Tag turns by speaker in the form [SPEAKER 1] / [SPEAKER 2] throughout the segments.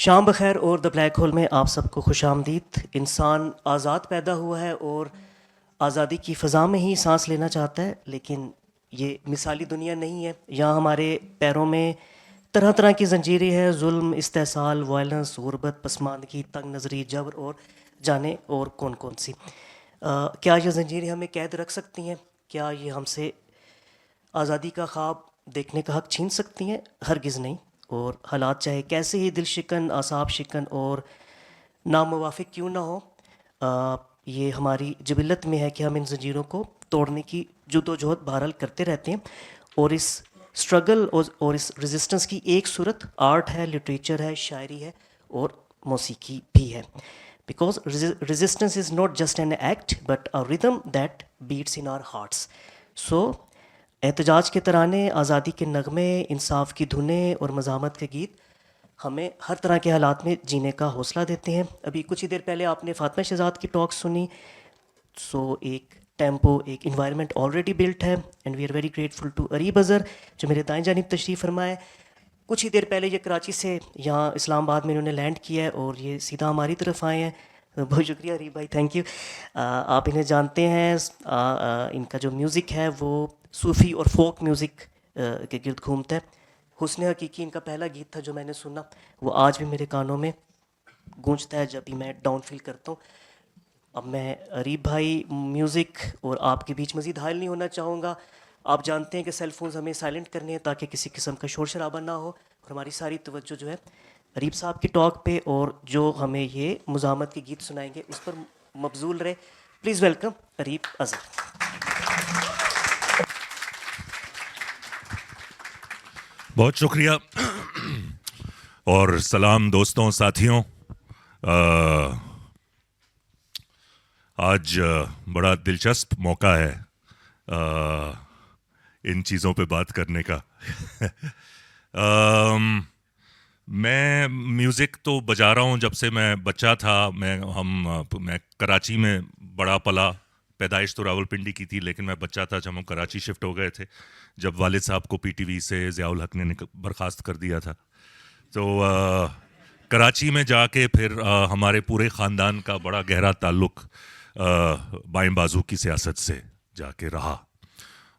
[SPEAKER 1] शाम बखैर और the black hole में आप सबको खुशामदीद। इंसान आज़ाद पैदा हुआ है और आज़ादी की फ़ज़ा में ही सांस लेना चाहता है, लेकिन ये मिसाली दुनिया नहीं है। यहाँ हमारे पैरों में तरह तरह की जंजीरें हैं, जुल्म, इस्तेसाल, वायलेंस, गुर्बत, पसमानदगी, तंग नज़री, जबर और जाने और कौन कौन सी। क्या ये जंजीरें हमें कैद रख सकती हैं? क्या ये हमसे आज़ादी का ख्वाब देखने का हक छीन सकती हैं? हरगिज़ नहीं। और हालात चाहे कैसे ही दिल शिकन, आसाब शिकन और नामुवाफिक क्यों ना हो, ये हमारी जिबिलत में है कि हम इन जंजीरों को तोड़ने की जद्दोजहद बहरहाल करते रहते हैं। और इस स्ट्रगल और इस रेजिस्टेंस की एक सूरत आर्ट है, लिटरेचर है, शायरी है और मौसीकी भी है। Because resistance is not just an act but a rhythm that beats in our hearts. So एहतजाज के तराने, आज़ादी के नगमे, इंसाफ की धुनें और मज़ामत के गीत हमें हर तरह के हालात में जीने का हौसला देते हैं। अभी कुछ ही देर पहले आपने फ़ातिमा शहज़ाद की टॉक सुनी। सो एक टेम्पो, एक इन्वायरमेंट ऑलरेडी बिल्ट है and we are very grateful to Arib Azhar जो मेरे दाएं जानिब तशरीफ़ फरमाए। कुछ ही देर पहले ये कराची से यहाँ इस्लामाबाद में इन्होंने लैंड किया है और ये सीधा हमारी तरफ आए हैं। बहुत शुक्रिया अरीब भाई, थैंक यू। आप इन्हें जानते हैं। इनका जो म्यूज़िक है वो सूफ़ी और फोक म्यूज़िक के गिर्द घूमता है। हुस्न हकीकी इनका पहला गीत था जो मैंने सुना, वो आज भी मेरे कानों में गूंजता है जब भी मैं डाउन फील करता हूँ। अब मैं अरीब भाई, म्यूज़िक और आपके बीच मज़ीद हायल नहीं होना चाहूँगा। आप जानते हैं कि सेल फोन्स हमें साइलेंट करने हैं ताकि किसी किस्म का शोर शराबा ना हो और हमारी सारी तवज्जो जो है अरीब साहब की टॉक पे और जो हमें ये मुज़ामत के गीत सुनाएंगे उस पर मबजूल रहे। Please welcome Areeb Azhar.
[SPEAKER 2] बहुत शुक्रिया और सलाम दोस्तों, साथियों। आज बड़ा दिलचस्प मौका है इन चीज़ों पे बात करने का। मैं म्यूज़िक तो बजा रहा हूँ जब से मैं बच्चा था। मैं कराची में बड़ा पला। पैदाइश तो रावलपिंडी की थी, लेकिन मैं बच्चा था जब हम कराची शिफ्ट हो गए थे, जब वालिद साहब को पीटीवी से ज़ियाउल हक ने बर्खास्त कर दिया था। तो कराची में जाके फिर हमारे पूरे ख़ानदान का बड़ा गहरा ताल्लुक़ बाएं बाजू की सियासत से जाके रहा।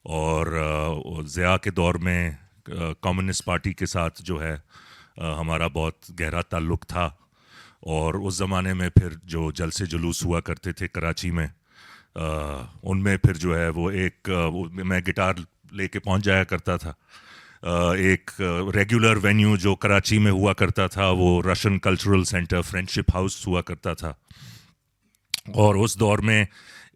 [SPEAKER 2] और ज़िया के दौर में कम्युनिस्ट पार्टी के साथ जो है हमारा बहुत गहरा ताल्लुक़ था। और उस ज़माने में फिर जो जलसे जुलूस हुआ करते थे कराची में, उनमें फिर जो है वो मैं गिटार लेके पहुंच जाया करता था। एक रेगुलर वेन्यू जो कराची में हुआ करता था वो Russian cultural centre friendship house हुआ करता था। और उस दौर में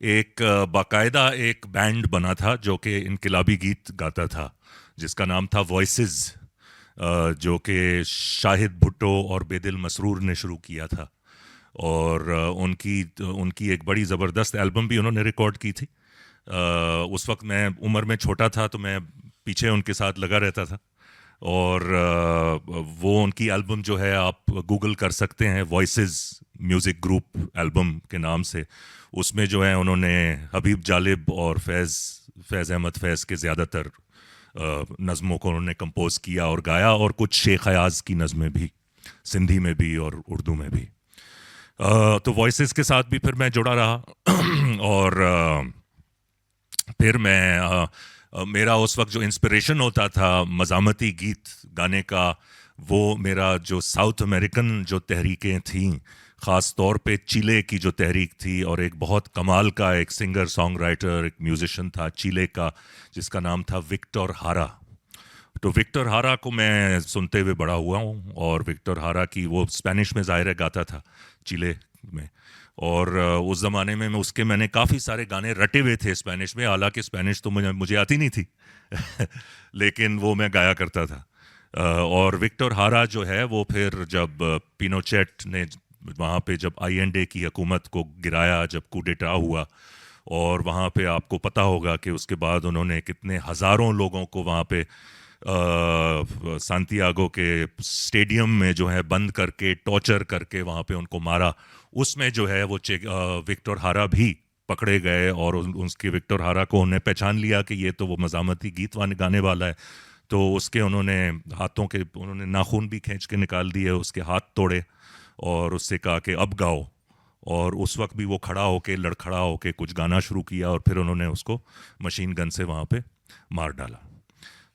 [SPEAKER 2] एक बाकायदा एक बैंड बना था जो कि इनकलाबी गीत गाता था, जिसका नाम था वॉइसेस, जो कि शाहिद भुट्टो और बेदिल मसरूर ने शुरू किया था। और उनकी एक बड़ी ज़बरदस्त एल्बम भी उन्होंने रिकॉर्ड की थी। उस वक्त मैं उम्र में छोटा था तो मैं पीछे उनके साथ लगा रहता था। और वो उनकी एल्बम जो है आप गूगल कर सकते हैं, वॉइसेस म्यूज़िक ग्रुप एल्बम के नाम से। उसमें जो है उन्होंने हबीब जालिब और फैज़ अहमद फैज़ के ज़्यादातर नज़मों को उन्होंने कंपोज़ किया और गाया, और कुछ शेख अयाज़ की नज़में भी, सिंधी में भी और उर्दू में भी। तो वॉइसेस के साथ भी फिर मैं जुड़ा रहा। और फिर मेरा उस वक्त जो इंस्पिरेशन होता था मज़ामती गीत गाने का, वो मेरा जो साउथ अमेरिकन जो तहरीकें थीं, ख़ास तौर पे चिले की जो तहरीक थी, और एक बहुत कमाल का एक सिंगर सॉन्ग राइटर, एक म्यूज़िशन था चिले का, जिसका नाम था विक्टर हारा। तो विक्टर हारा को मैं सुनते हुए बड़ा हुआ हूँ। और विक्टर हारा की वो स्पेनिश में ज़ाहिर गाता था चिले में। और उस ज़माने में मैंने काफ़ी सारे गाने रटे हुए थे स्पेनिश में, हालांकि स्पेनिश तो मुझे आती नहीं थी लेकिन वो मैं गाया करता था। और विक्टर हारा जो है वो फिर जब पिनोचेट ने वहाँ पे जब आईएनडे की हुकूमत को गिराया, जब कूडेटा हुआ, और वहाँ पे आपको पता होगा कि उसके बाद उन्होंने कितने हज़ारों लोगों को वहाँ पे सांतियागो के स्टेडियम में जो है बंद करके, टॉर्चर करके वहाँ पे उनको मारा। उसमें जो है वो विक्टर हारा भी पकड़े गए और उसके विक्टर हारा को उन्हें पहचान लिया कि ये तो वो मज़ामती गीत गाने वाला है। तो उसके उन्होंने नाखून भी खींच के निकाल दिए, उसके हाथ तोड़े और उससे कहा कि अब गाओ। और उस वक्त भी वो लड़खड़ा होके कुछ गाना शुरू किया और फिर उन्होंने उसको मशीन गन से वहाँ पे मार डाला।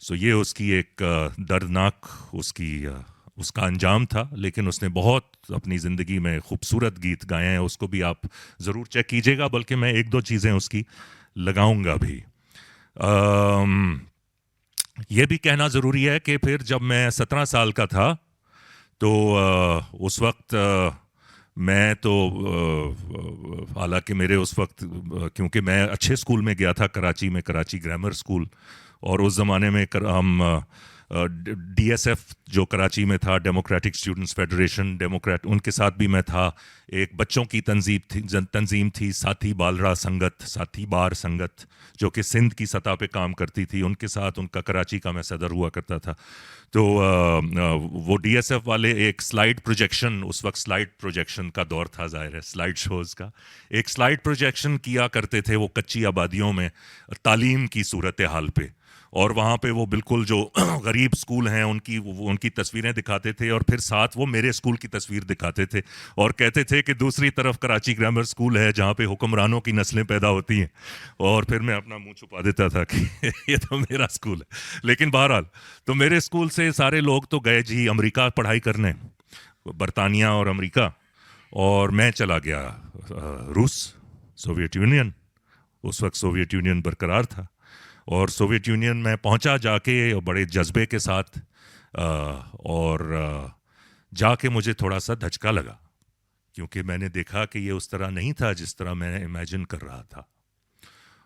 [SPEAKER 2] सो ये उसकी एक दर्दनाक उसका अंजाम था, लेकिन उसने बहुत अपनी ज़िंदगी में खूबसूरत गीत गाए हैं, उसको भी आप ज़रूर चेक कीजिएगा, बल्कि मैं एक दो चीज़ें उसकी लगाऊंगा भी। ये भी कहना ज़रूरी है कि फिर जब मैं 17 साल का था तो उस वक्त मैं तो हालांकि मेरे उस वक्त क्योंकि मैं अच्छे स्कूल में गया था कराची में, कराची ग्रामर स्कूल, और उस ज़माने में हम डीएसएफ जो कराची में था, डेमोक्रेटिक स्टूडेंट्स फेडरेशन, डेमोक्रेट, उनके साथ भी मैं था। एक बच्चों की तंजीम थी साथी बार संगत, जो कि सिंध की सतह पे काम करती थी, उनके साथ उनका कराची का मैं सदर हुआ करता था। तो वो डीएसएफ वाले एक स्लाइड प्रोजेक्शन, उस वक्त स्लाइड प्रोजेक्शन का दौर था, जाहिर है स्लाइड शोज़ का, एक स्लाइड प्रोजेक्शन किया करते थे वो कच्ची आबादियों में तालीम की सूरत हाल पे, और वहाँ पे वो बिल्कुल जो गरीब स्कूल हैं उनकी तस्वीरें दिखाते थे, और फिर साथ वो मेरे स्कूल की तस्वीर दिखाते थे और कहते थे कि दूसरी तरफ कराची ग्रामर स्कूल है जहाँ पे हुक्मरानों की नस्लें पैदा होती हैं, और फिर मैं अपना मुंह छुपा देता था कि ये तो मेरा स्कूल है। लेकिन बहरहाल तो मेरे स्कूल से सारे लोग तो गए जी अमेरिका पढ़ाई करने, बरतानिया और अमेरिका, और मैं चला गया रूस, सोवियत यूनियन। उस वक्त सोवियत यूनियन बरकरार था, और सोवियत यूनियन में पहुंचा जाके बड़े जज्बे के साथ, और जाके मुझे थोड़ा सा धचका लगा, क्योंकि मैंने देखा कि ये उस तरह नहीं था जिस तरह मैं इमेजिन कर रहा था।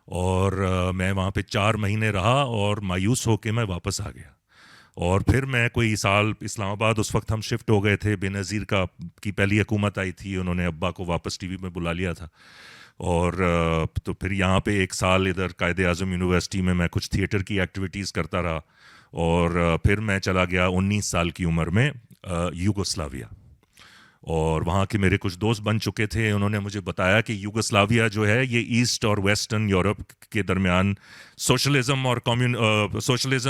[SPEAKER 2] और मैं वहाँ पे 4 महीने रहा और मायूस होके मैं वापस आ गया। और फिर मैं कोई साल इस्लामाबाद, उस वक्त हम शिफ्ट हो गए थे, बेनज़ीर की पहली हुकूमत आई थी, उन्होंने अब्बा को वापस टीवी में बुला लिया था। और तो फिर यहाँ पे 1 साल इधर कायद-ए-आज़म यूनिवर्सिटी में मैं कुछ थिएटर की एक्टिविटीज़ करता रहा, और फिर मैं चला गया 19 साल की उम्र में यूगोस्लाविया। और वहाँ के मेरे कुछ दोस्त बन चुके थे, उन्होंने मुझे बताया कि यूगोस्लाविया जो है ये ईस्ट और वेस्टर्न यूरोप के दरमियान सोशलिज़म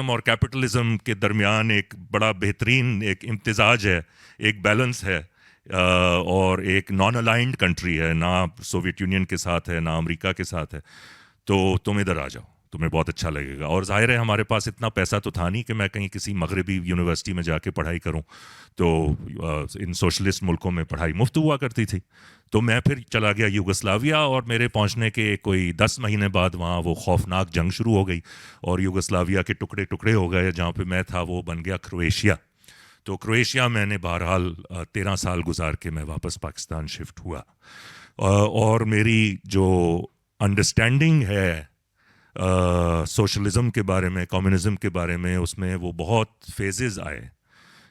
[SPEAKER 2] और कैपिटलिज़म के दरमियान एक बड़ा बेहतरीन एक इम्तिजाज है, एक बैलेंस है, और एक नॉन अलाइंड कंट्री है, ना सोवियत यूनियन के साथ है ना अमेरिका के साथ है। तो तुम इधर आ जाओ, तुम्हें बहुत अच्छा लगेगा। और जाहिर है हमारे पास इतना पैसा तो था नहीं कि मैं कहीं किसी मगरबी यूनिवर्सिटी में जाके पढ़ाई करूं, तो इन सोशलिस्ट मुल्कों में पढ़ाई मुफ्त हुआ करती थी। तो मैं फिर चला गया यूगोस्लाविया, और मेरे पहुंचने के कोई 10 महीने बाद वहाँ वो खौफनाक जंग शुरू हो गई, और यूगोस्लाविया के टुकड़े टुकड़े हो गए। जहाँ पे मैं था वो बन गया क्रोएशिया। तो क्रोएशिया मैंने बहरहाल 13 साल गुजार के मैं वापस पाकिस्तान शिफ्ट हुआ। और मेरी जो अंडरस्टैंडिंग है सोशलिज़म के बारे में, कम्युनिज़म के बारे में, उसमें वो बहुत फेजेस आए।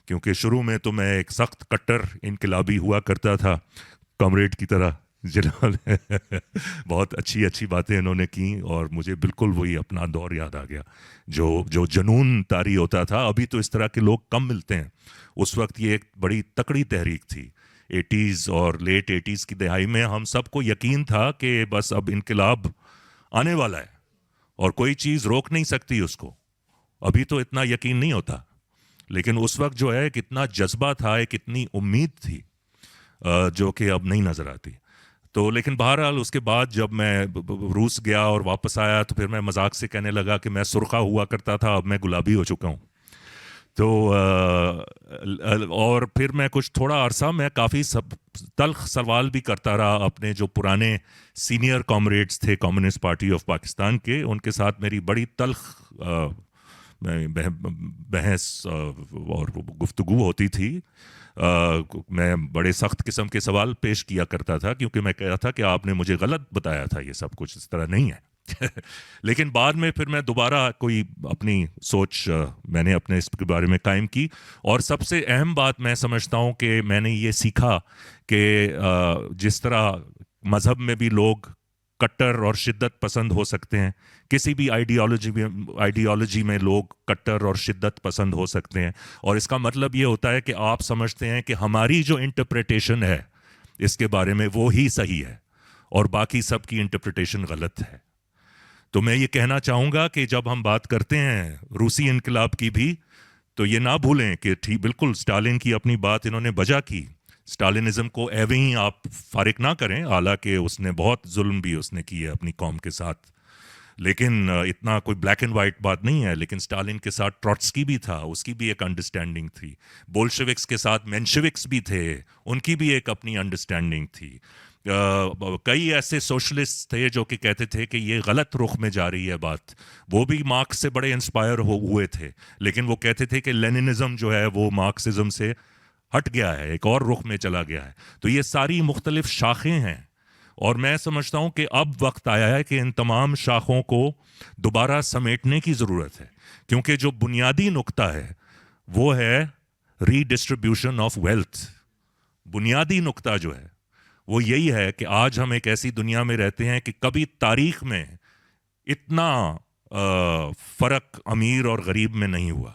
[SPEAKER 2] क्योंकि शुरू में तो मैं एक सख्त कट्टर इनकलाबी हुआ करता था, कॉमरेड की तरह, जिन्होंने बहुत अच्छी अच्छी बातें इन्होंने की, और मुझे बिल्कुल वही अपना दौर याद आ गया जो जुनून तारी होता था। अभी तो इस तरह के लोग कम मिलते हैं, उस वक्त ये एक बड़ी तकड़ी तहरीक थी। 80s और लेट 80s की दहाई में हम सबको यकीन था कि बस अब इनकलाब आने वाला है और कोई चीज़ रोक नहीं सकती उसको। अभी तो इतना यकीन नहीं होता, लेकिन उस वक्त जो है कितना जज्बा था, एक इतनी उम्मीद थी जो कि अब नहीं नज़र आती। तो लेकिन बहरहाल उसके बाद जब मैं रूस गया और वापस आया, तो फिर मैं मजाक से कहने लगा कि मैं सुर्खा हुआ करता था, अब मैं गुलाबी हो चुका हूँ। तो और फिर मैं कुछ थोड़ा अरसा मैं काफ़ी तल्ख सवाल भी करता रहा अपने जो पुराने सीनियर कॉमरेड्स थे कम्युनिस्ट पार्टी ऑफ पाकिस्तान के, उनके साथ मेरी बड़ी तल्ख बहस और गुफ्तगू होती थी। मैं बड़े सख्त किस्म के सवाल पेश किया करता था, क्योंकि मैं कह रहा था कि आपने मुझे गलत बताया था, ये सब कुछ इस तरह नहीं है। लेकिन बाद में फिर मैं दोबारा कोई अपनी सोच मैंने अपने इसके बारे में कायम की। और सबसे अहम बात मैं समझता हूँ कि मैंने ये सीखा कि जिस तरह मज़हब में भी लोग कट्टर और शिद्दत पसंद हो सकते हैं, किसी भी आइडियोलॉजी में लोग कट्टर और शिद्दत पसंद हो सकते हैं, और इसका मतलब ये होता है कि आप समझते हैं कि हमारी जो इंटरप्रिटेशन है इसके बारे में वो ही सही है और बाकी सब की इंटरप्रिटेशन गलत है। तो मैं ये कहना चाहूँगा कि जब हम बात करते हैं रूसी इनकलाब की भी, तो ये ना भूलें कि ठीक बिल्कुल स्टालिन की अपनी बात इन्होंने बजा की। स्टालिनिज्म को एवं ही आप फारिग ना करें, हालांकि उसने बहुत जुल्म भी उसने किए अपनी कौम के साथ, लेकिन इतना कोई ब्लैक एंड वाइट बात नहीं है। लेकिन स्टालिन के साथ ट्रॉट्स्की भी था, उसकी भी एक अंडरस्टैंडिंग थी। बोल्शेविक्स के साथ मेंशेविक्स भी थे, उनकी भी एक अपनी अंडरस्टैंडिंग थी। कई ऐसे सोशलिस्ट थे जो कि कहते थे कि ये गलत रुख में जा रही है बात, वो भी मार्क्स से बड़े इंस्पायर हुए थे, लेकिन वो कहते थे कि लेनिनिज्म जो है वो मार्क्सिज्म से हट गया है, एक और रुख में चला गया है। तो ये सारी मुख्तलिफ शाखें हैं, और मैं समझता हूं कि अब वक्त आया है कि इन तमाम शाखों को दोबारा समेटने की ज़रूरत है, क्योंकि जो बुनियादी नुक्ता है वो है रीडिस्ट्रीब्यूशन ऑफ वेल्थ। बुनियादी नुक्ता जो है वो यही है कि आज हम एक ऐसी दुनिया में रहते हैं कि कभी तारीख में इतना फ़र्क अमीर और गरीब में नहीं हुआ।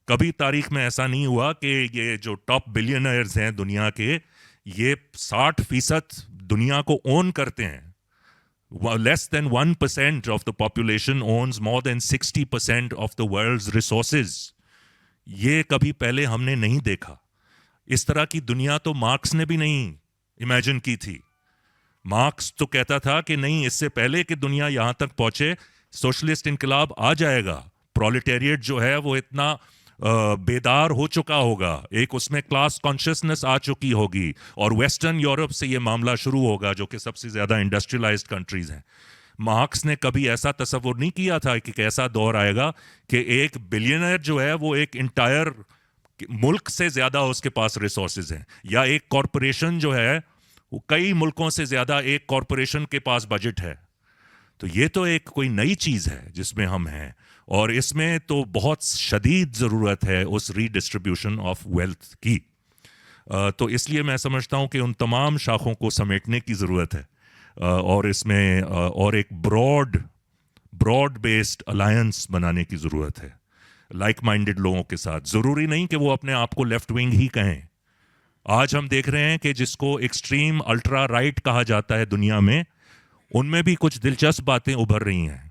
[SPEAKER 2] कभी तारीख में ऐसा नहीं हुआ कि ये जो टॉप बिलियनर्स हैं दुनिया के, ये 60% दुनिया को ओन करते हैं। Less than 1% of the population owns more than 60% of the world's resources. ये कभी पहले हमने नहीं देखा। इस तरह की दुनिया तो मार्क्स ने भी नहीं इमेजिन की थी। मार्क्स तो कहता था कि नहीं, इससे पहले कि दुनिया यहां तक पहुंचे सोशलिस्ट इनकलाब आ जाएगा, प्रोलेटेरिएट जो है वो इतना बेदार हो चुका होगा, एक उसमें क्लास कॉन्शियसनेस आ चुकी होगी, और वेस्टर्न यूरोप से ये मामला शुरू होगा जो कि सबसे ज़्यादा इंडस्ट्रियलाइज्ड कंट्रीज हैं। मार्क्स ने कभी ऐसा तसव्वुर नहीं किया था कि कैसा दौर आएगा कि एक बिलियनर जो है वो एक इंटायर मुल्क से ज़्यादा उसके पास रिसोर्सेज हैं, या एक कॉरपोरेशन जो है वो कई मुल्कों से ज़्यादा एक कॉरपोरेशन के पास बजट है। तो ये तो एक कोई नई चीज़ है जिसमें हम हैं, और इसमें तो बहुत शदीद ज़रूरत है उस रीडिस्ट्रीब्यूशन ऑफ वेल्थ की। तो इसलिए मैं समझता हूँ कि उन तमाम शाखों को समेटने की ज़रूरत है, और इसमें और एक ब्रॉड बेस्ड अलायंस बनाने की ज़रूरत है लाइक माइंडेड लोगों के साथ। ज़रूरी नहीं कि वो अपने आप को लेफ्ट विंग ही कहें। आज हम देख रहे हैं कि जिसको एक्सट्रीम अल्ट्रा राइट कहा जाता है दुनिया में, उनमें भी कुछ दिलचस्प बातें उभर रही हैं।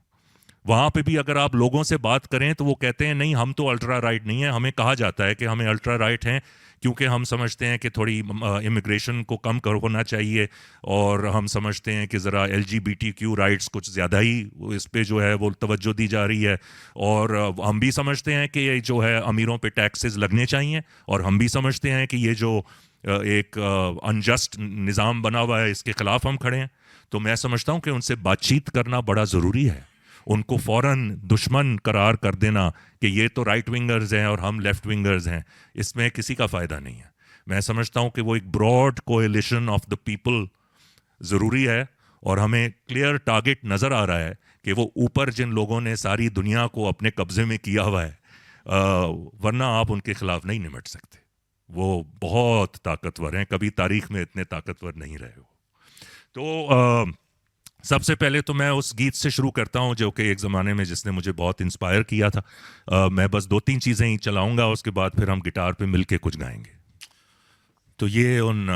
[SPEAKER 2] वहाँ पे भी अगर आप लोगों से बात करें तो वो कहते हैं नहीं, हम तो अल्ट्रा राइट नहीं है। हमें कहा जाता है कि हमें अल्ट्रा राइट हैं क्योंकि हम समझते हैं कि थोड़ी इमिग्रेशन को कम होना चाहिए, और हम समझते हैं कि ज़रा LGBTQ राइट्स कुछ ज़्यादा ही इस पे जो है वो तवज्जो दी जा रही है, और हम भी समझते हैं कि ये जो है अमीरों पे टैक्सेस लगने चाहिए, और हम भी समझते हैं कि ये जो एक अनजस्ट निज़ाम बना हुआ है इसके ख़िलाफ़ हम खड़े हैं। तो मैं समझता हूँ कि उनसे बातचीत करना बड़ा ज़रूरी है। उनको फ़ौरन दुश्मन करार कर देना कि ये तो राइट विंगर्स हैं और हम लेफ्ट विंगर्स हैं, इसमें किसी का फ़ायदा नहीं है। मैं समझता हूँ कि वो एक broad coalition of the people ज़रूरी है, और हमें क्लियर टारगेट नज़र आ रहा है कि वो ऊपर जिन लोगों ने सारी दुनिया को अपने कब्ज़े में किया हुआ है, वरना आप उनके ख़िलाफ़ नहीं निमट सकते। वो बहुत ताकतवर हैं, कभी तारीख़ में इतने ताकतवर नहीं रहे हो। तो सबसे पहले तो मैं उस गीत से शुरू करता हूं जो कि एक ज़माने में जिसने मुझे बहुत इंस्पायर किया था। मैं बस 2-3 चीज़ें ही चलाऊंगा, उसके बाद फिर हम गिटार पे मिलके कुछ गाएंगे। तो ये उन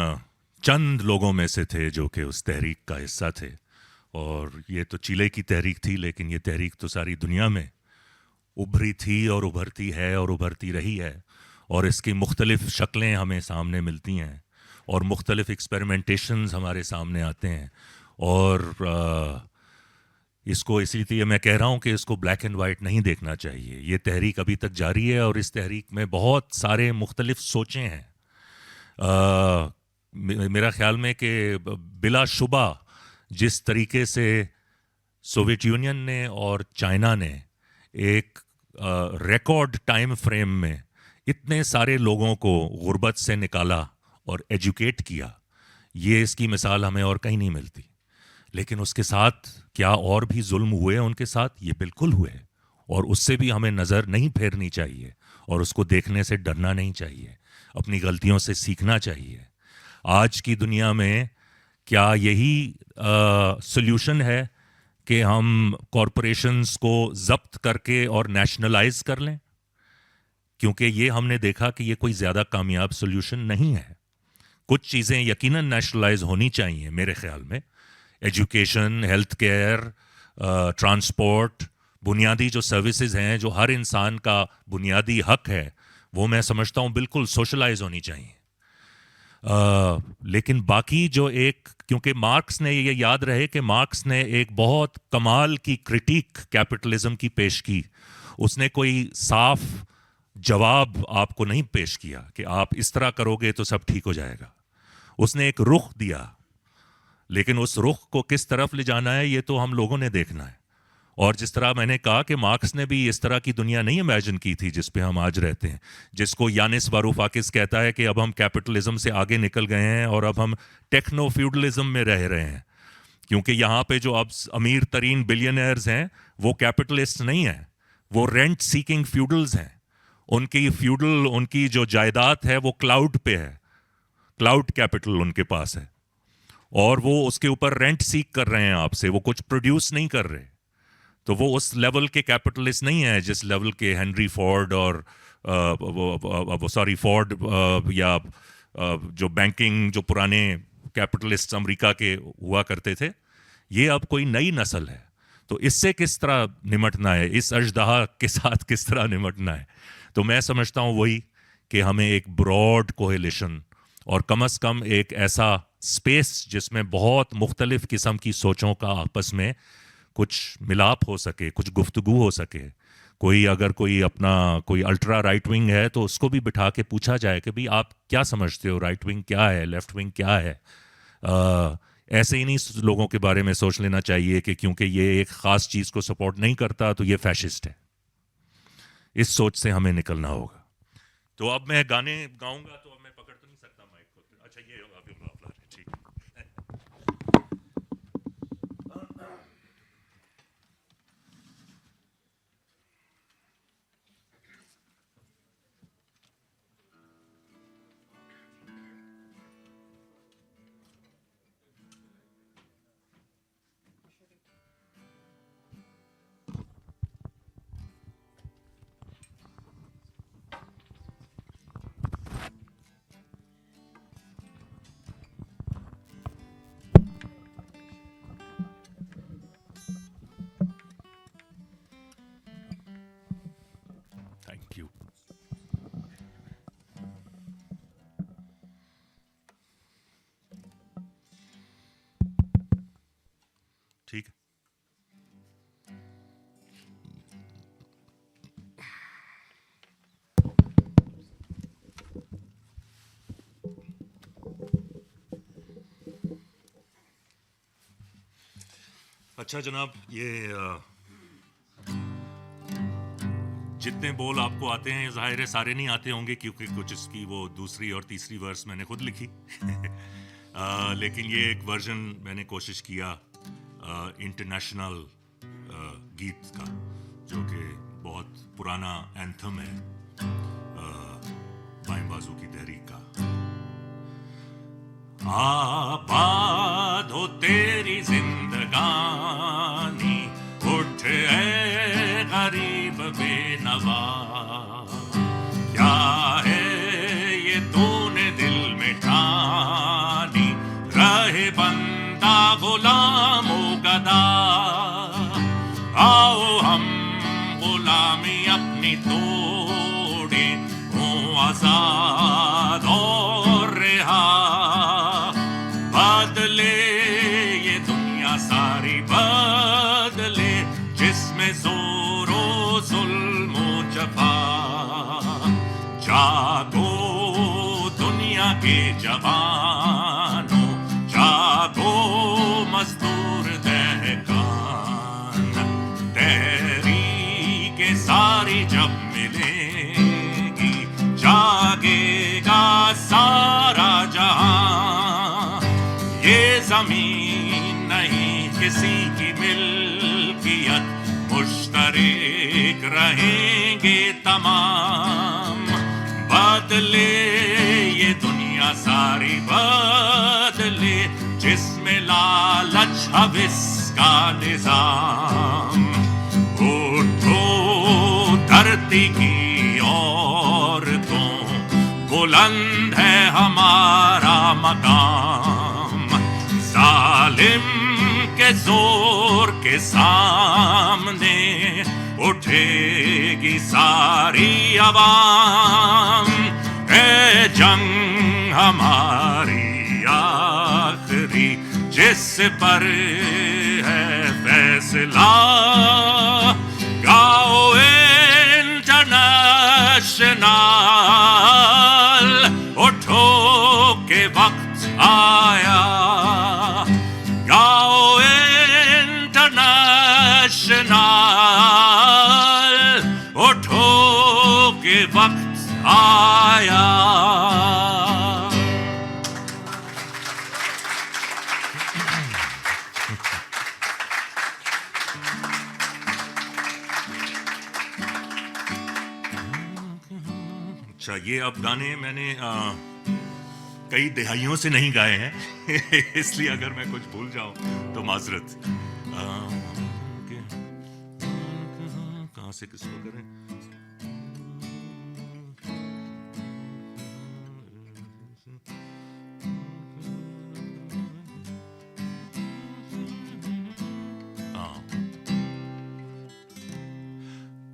[SPEAKER 2] चंद लोगों में से थे जो कि उस तहरीक का हिस्सा थे, और ये तो चिले की तहरीक थी, लेकिन ये तहरीक तो सारी दुनिया में उभरी थी और उभरती है और उभरती रही है, और इसकी मुख्तलिफ़ शक्लें हमें सामने मिलती हैं, और मुख्तलिफ़ एक्सपेरिमेंटेशंस हमारे सामने आते हैं, और इसको इसीलिए मैं कह रहा हूँ कि इसको ब्लैक एंड वाइट नहीं देखना चाहिए। ये तहरीक अभी तक जारी है, और इस तहरीक में बहुत सारे मुख्तलिफ सोचें हैं। मेरा ख्याल में कि बिलाशुबा जिस तरीके से सोवियत यूनियन ने और चाइना ने एक रिकॉर्ड टाइम फ्रेम में इतने सारे लोगों को गुर्बत से निकाला और एजुकेट किया, ये इसकी मिसाल हमें और कहीं नहीं मिलती। लेकिन उसके साथ क्या और भी जुल्म हुए उनके साथ? ये बिल्कुल हुए, और उससे भी हमें नज़र नहीं फेरनी चाहिए, और उसको देखने से डरना नहीं चाहिए, अपनी गलतियों से सीखना चाहिए। आज की दुनिया में क्या यही सॉल्यूशन है कि हम कॉरपोरेशंस को ज़ब्त करके और नेशनलाइज कर लें? क्योंकि ये हमने देखा कि ये कोई ज़्यादा कामयाब सॉल्यूशन नहीं है। कुछ चीज़ें यकीनन नेशनलाइज होनी चाहिए मेरे ख्याल में, एजुकेशन, हेल्थ केयर, ट्रांसपोर्ट, बुनियादी जो सर्विसेज हैं, जो हर इंसान का बुनियादी हक है, वो मैं समझता हूँ बिल्कुल सोशलाइज होनी चाहिए। लेकिन बाकी जो एक, क्योंकि मार्क्स ने, ये याद रहे कि मार्क्स ने एक बहुत कमाल की क्रिटिक कैपिटलिज्म की पेश की। उसने कोई साफ जवाब आपको नहीं पेश किया कि आप इस तरह करोगे तो सब ठीक हो जाएगा। उसने एक रुख दिया, लेकिन उस रुख को किस तरफ ले जाना है ये तो हम लोगों ने देखना है। और जिस तरह मैंने कहा कि मार्क्स ने भी इस तरह की दुनिया नहीं इमेजिन की थी जिस पे हम आज रहते हैं, जिसको यानिस वारूफाकिस कहता है कि अब हम कैपिटलिज्म से आगे निकल गए हैं और अब हम टेक्नो फ्यूडलिज्म में रह रहे हैं। क्योंकि यहाँ पे जो अब अमीर तरीन बिलियनर्स हैं वो कैपिटलिस्ट नहीं हैं, वो रेंट सीकिंग फ्यूडल्स हैं। उनकी जो जायदाद है वो क्लाउड पे है, क्लाउड कैपिटल उनके पास है, और वो उसके ऊपर रेंट सीक कर रहे हैं आपसे, वो कुछ प्रोड्यूस नहीं कर रहे। तो वो उस लेवल के कैपिटलिस्ट नहीं है जिस लेवल के हेनरी फोर्ड और फोर्ड या जो बैंकिंग, जो पुराने कैपिटलिस्ट अमेरिका के हुआ करते थे। ये अब कोई नई नस्ल है। तो इससे किस तरह निमटना है, इस अजदहा के साथ किस तरह निमटना है, तो मैं समझता हूँ वही कि हमें एक ब्रॉड कोहेलिशन और कम से कम एक ऐसा स्पेस जिसमें बहुत मुख्तलिफ किस्म की सोचों का आपस में कुछ मिलाप हो सके, कुछ गुफ्तगू हो सके। कोई अगर कोई अपना कोई अल्ट्रा राइट विंग है तो उसको भी बिठा के पूछा जाए कि भाई आप क्या समझते हो, राइट विंग क्या है, लेफ्ट विंग क्या है। ऐसे ही नहीं लोगों के बारे में सोच लेना चाहिए कि क्योंकि ये एक ख़ास चीज़ को सपोर्ट नहीं करता तो ये फैशिस्ट है। इस सोच से हमें निकलना होगा। तो अब मैं गाने गाऊंगा तो अब मैं पकड़ तो नहीं सकता माइक को। अच्छा ये अभी मामला है, ठीक है। Thank you. ठीक है। अच्छा जनाब, ये जितने बोल आपको आते हैं ज़ाहिर है सारे नहीं आते होंगे, क्योंकि कुछ इसकी वो दूसरी और तीसरी वर्स मैंने खुद लिखी। लेकिन ये एक वर्जन मैंने कोशिश किया इंटरनेशनल गीत का, जो कि बहुत पुराना एंथम है बाएं बाजू की तहरीक का। आबाद हो तेरी जिंदगानी, उठ ए गरीब बेनवा, क्या है ये तूने दिल में ठानी, रहे बंदा गुलामो गदा। आओ हम गुलामी अपनी तोड़े, हो आजाद और रिहा। बदले ये दुनिया सारी बदले, जिसमें जोरो जुल्मो जफा। जागो दुनिया के जवानों, जागो मजदूर दहकान। तहरीके सारी जब मिलेगी, जागेगा सारा जहां। ये जमीन नहीं किसी की मिल्कियत, मुश्तरक रहेंगे तमाम। बदले ये दुनिया सारी बदले, जिसमें लालच हविस का निजाम। उठो धरती की औरतों, बुलंद है हमारा मकाम। जालिम के जोर के सामने उठेगी सारी आवाम। है जंग हमारी आखिरी जिस पर है फैसला। गाओ इंटरनेशनल उठो के वक्त आया। गाओ इंटरनेशनल उठो के वक्त आया। अच्छा, ये अब गाने मैंने कई दहाइयों से नहीं गाए हैं इसलिए अगर मैं कुछ भूल जाऊं तो माजरत। कहां से किसको करें?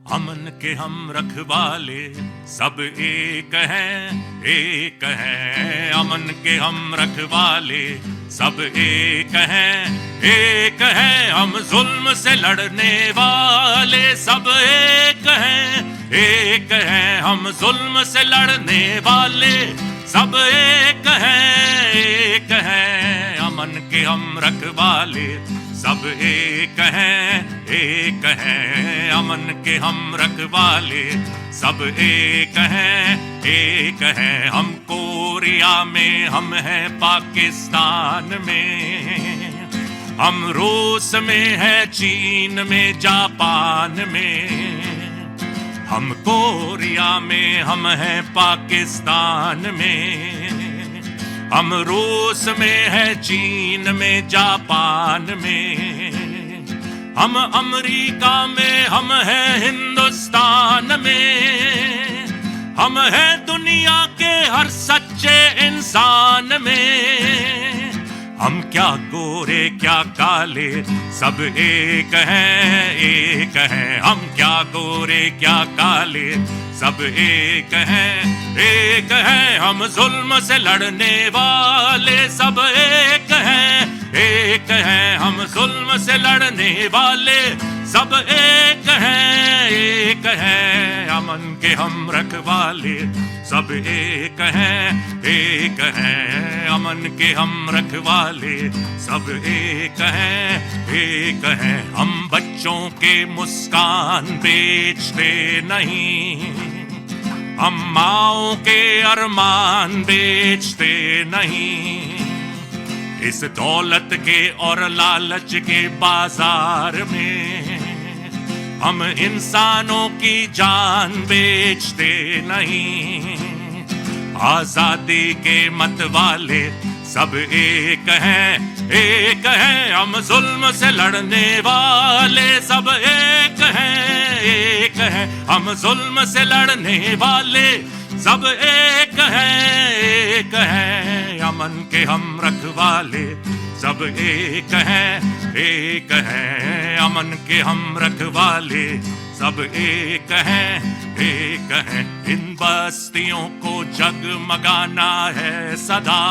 [SPEAKER 2] अमन के हम रखवाले सब एक हैं, एक हैं। अमन के हम रखवाले सब एक हैं, एक हैं। हम जुल्म से लड़ने वाले सब एक हैं, एक हैं। हम जुल्म से लड़ने वाले सब एक हैं, एक हैं। अमन के हम रखवाले सब एक हैं, एक हैं। अमन के हम रखवाले सब एक हैं, एक हैं। हम कोरिया में, हम हैं पाकिस्तान में। हम रूस में हैं, चीन में, जापान में। हम कोरिया में, हम हैं पाकिस्तान में। हम रूस में है, चीन में, जापान में। हम अमेरिका में, हम हैं हिंदुस्तान में। हम हैं दुनिया के हर सच्चे इंसान में। हम क्या गोरे क्या काले सब एक हैं, एक हैं। हम क्या गोरे क्या काले सब एक हैं, एक हैं। हम जुल्म से लड़ने वाले सब एक हैं, एक हैं। हम जुल्म से लड़ने वाले सब एक हैं, एक हैं। अमन के हम रखवाले सब एक हैं, एक हैं। अमन के हम रखवाले सब एक हैं, एक हैं। हम बच्चों के मुस्कान बेचते नहीं। हम माओं के अरमान बेचते नहीं। इस दौलत के और लालच के बाजार में हम इंसानों की जान बेचते नहीं। आजादी के मत वाले सब एक हैं, एक हैं। हम जुल्म से लड़ने वाले सब एक हैं, एक हैं। हम जुल्म से लड़ने वाले सब एक हैं, एक हैं। अमन के हम रखवाले सब एक हैं, एक हैं। अमन के हम रखवाले सब एक हैं, एक हैं। इन बस्तियों को जगमगाना है सदा।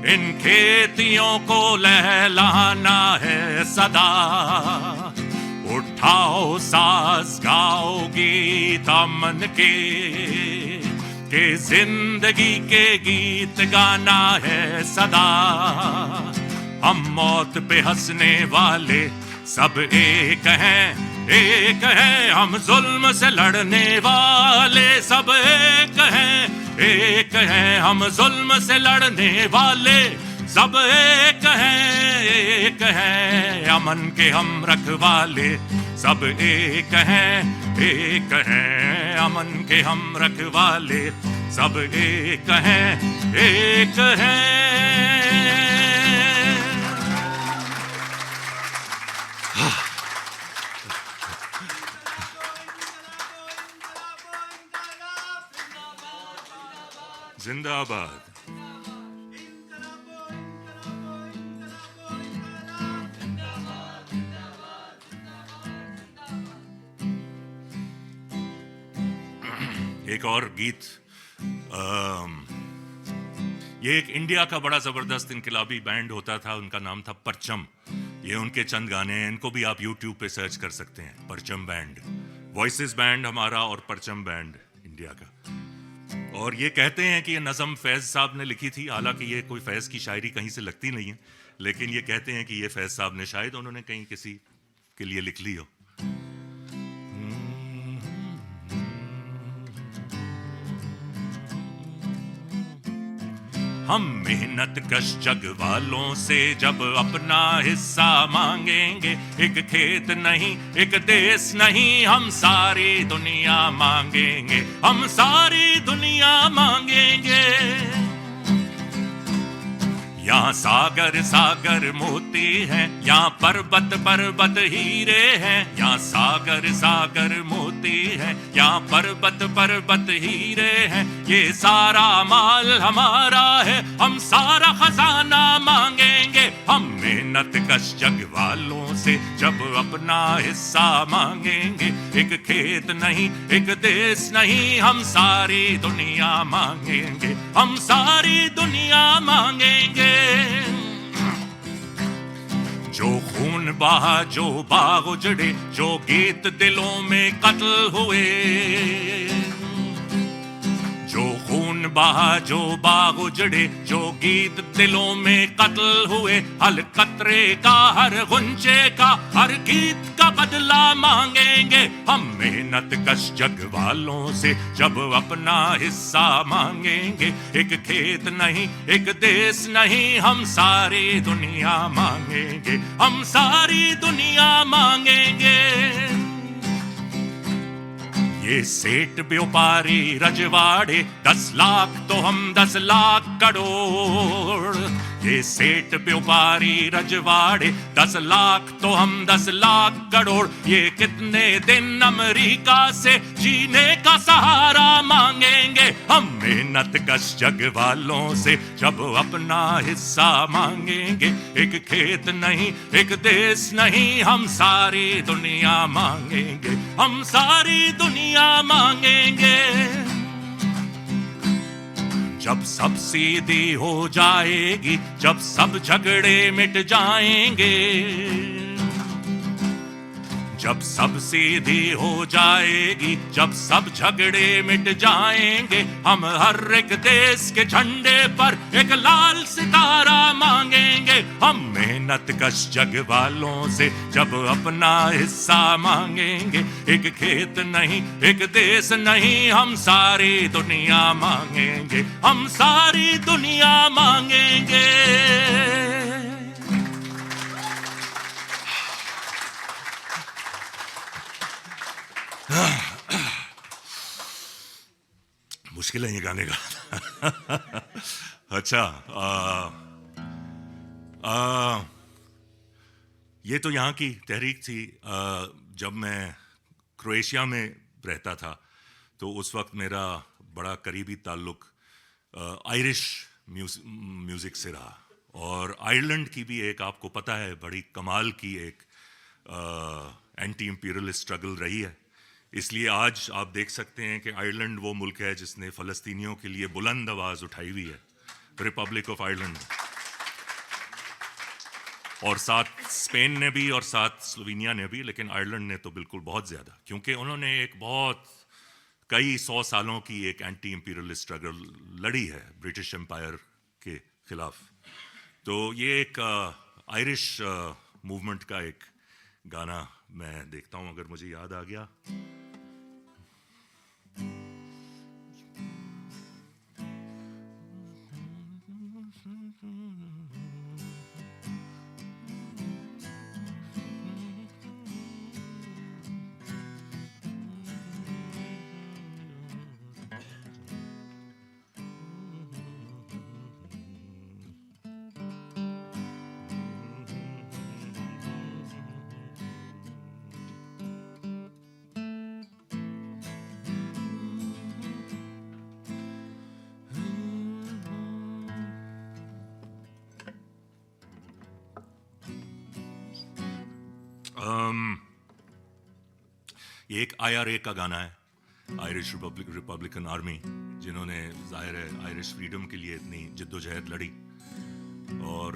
[SPEAKER 2] इन खेतियों को लहलाना है सदा। उठाओ साज गाओ गीत अमन के जिंदगी के गीत गाना है सदा। हम मौत पे हंसने वाले सब एक हैं, एक हैं। हम जुल्म से लड़ने वाले सब एक हैं, एक हैं। हम जुल्म से लड़ने वाले सब एक हैं, एक हैं। अमन के हम रखवाले सब एक हैं, एक हैं। अमन के हम रखवाले सब एक हैं, एक हैं। जिंदाबाद। एक और गीत, ये एक इंडिया का बड़ा ज़बरदस्त इनकलाबी बैंड होता था, उनका नाम था परचम। ये उनके चंद गाने हैं, इनको भी आप यूट्यूब पे सर्च कर सकते हैं, परचम बैंड। वॉइसेस बैंड हमारा और परचम बैंड इंडिया का। और ये कहते हैं कि ये नज़म फैज़ साहब ने लिखी थी, हालांकि ये कोई फैज़ की शायरी कहीं से लगती नहीं है, लेकिन ये कहते हैं कि ये फैज़ साहब ने शायद उन्होंने कहीं किसी के लिए लिख ली हो। हम मेहनत कश जग वालों से जब अपना हिस्सा मांगेंगे, एक खेत नहीं एक देश नहीं, हम सारी दुनिया मांगेंगे, हम सारी दुनिया मांगेंगे। यहाँ सागर सागर मोती हैं, यहाँ पर्वत पर्वत हीरे हैं, यहाँ सागर सागर मोती हैं, यहाँ पर्वत पर्वत हीरे हैं, ये सारा माल हमारा है, हम सारा खजाना मांगेंगे। हम मेहनत कश जग वालों से जब अपना हिस्सा मांगेंगे, एक खेत नहीं एक देश नहीं, हम सारी दुनिया मांगेंगे, हम सारी दुनिया मांगेंगे। जो खून बहा जो बाग उजड़े, जो गीत दिलों में कत्ल हुए, जो खून बहा जो बाग उजड़े, जो गीत दिलों में कत्ल हुए, हर कतरे का हर गुंजे का हर गीत का बदला मांगेंगे। हम मेहनत कश जग वालों से जब अपना हिस्सा मांगेंगे, एक खेत नहीं एक देश नहीं, हम सारी दुनिया मांगेंगे, हम सारी दुनिया मांगेंगे। ये सेठ व्यापारी रजवाड़े 10 लाख तो हम 10 लाख करोड़, ये सेठ व्यापारी रजवाड़े 10 लाख तो हम 10 लाख करोड़, ये कितने दिन अमेरिका से जीने का सहारा मांगेंगे। हम मेहनत कश जग वालों से जब अपना हिस्सा मांगेंगे, एक खेत नहीं एक देश नहीं, हम सारी दुनिया मांगेंगे, हम सारी दुनिया मांगेंगे। जब सब सीधी हो जाएगी, जब सब झगड़े मिट जाएंगे, जब सब सीधी हो जाएगी, जब सब झगड़े मिट जाएंगे, हम हर एक देश के झंडे पर एक लाल सितारा मांगेंगे। हम मेहनत कश जग वालों से जब अपना हिस्सा मांगेंगे, एक खेत नहीं एक देश नहीं, हम सारी दुनिया मांगेंगे, हम सारी दुनिया मांगेंगे। मुश्किल है ये गाने का। अच्छा, ये तो यहाँ की तहरीक थी। जब मैं क्रोएशिया में रहता था तो उस वक्त मेरा बड़ा करीबी ताल्लुक आयरिश म्यूज़िक से रहा, और आयरलैंड की भी एक, आपको पता है, बड़ी कमाल की एक एंटी इंपीरियलिस्ट स्ट्रगल रही है। इसलिए आज आप देख सकते हैं कि आयरलैंड वो मुल्क है जिसने फ़लस्तीनियों के लिए बुलंद आवाज़ उठाई हुई है, रिपब्लिक ऑफ आयरलैंड, और साथ स्पेन ने भी और साथ स्लोवेनिया ने भी, लेकिन आयरलैंड ने तो बिल्कुल बहुत ज़्यादा, क्योंकि उन्होंने एक बहुत कई 100 सालों की एक एंटी इंपीरियलिस्ट स्ट्रगल लड़ी है ब्रिटिश एम्पायर के ख़िलाफ़। तो ये एक आयरिश मूवमेंट का एक गाना मैं देखता हूँ, अगर मुझे याद आ गया। ये एक IRA का गाना है, आयरिश रिपब्लिकन आर्मी, जिन्होंने जाहिर है आयरिश फ्रीडम के लिए इतनी जद्दोजहद लड़ी. और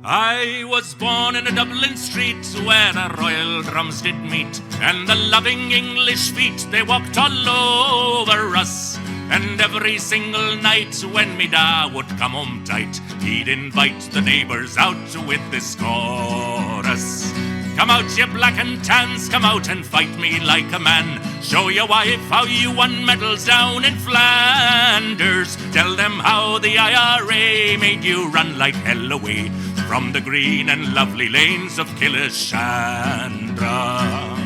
[SPEAKER 2] I was born in a Dublin street where the royal drums did meet, and the loving English feet, they walked all over us. And every single night when me da would come home tight, he'd invite the neighbours out with this chorus. Come out, you black and tans, come out and fight me like a man. Show your wife how you won medals down in Flanders. Tell them how the IRA made you run like hell away from the green and lovely lanes of Killishandra.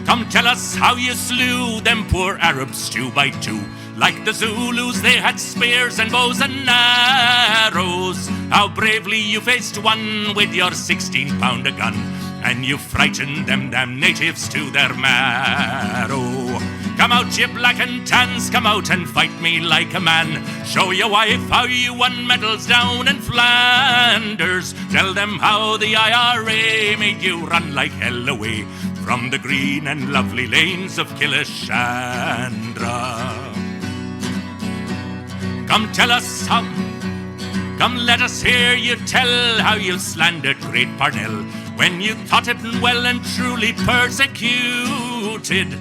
[SPEAKER 2] Come tell us how you slew them poor Arabs 2 by 2. Like the Zulus, they had spears and bows and arrows. How bravely you faced one with your 16-pounder gun, and you frightened them damn natives to their marrow. Come out, you black and tans, come out and fight me like a man. Show your wife how you won medals down in Flanders. Tell them how the IRA made you run like hell away from the green and lovely lanes of Killishandra. Come tell us how, come let us hear you tell how you slandered great Parnell when you thought it well and truly persecuted.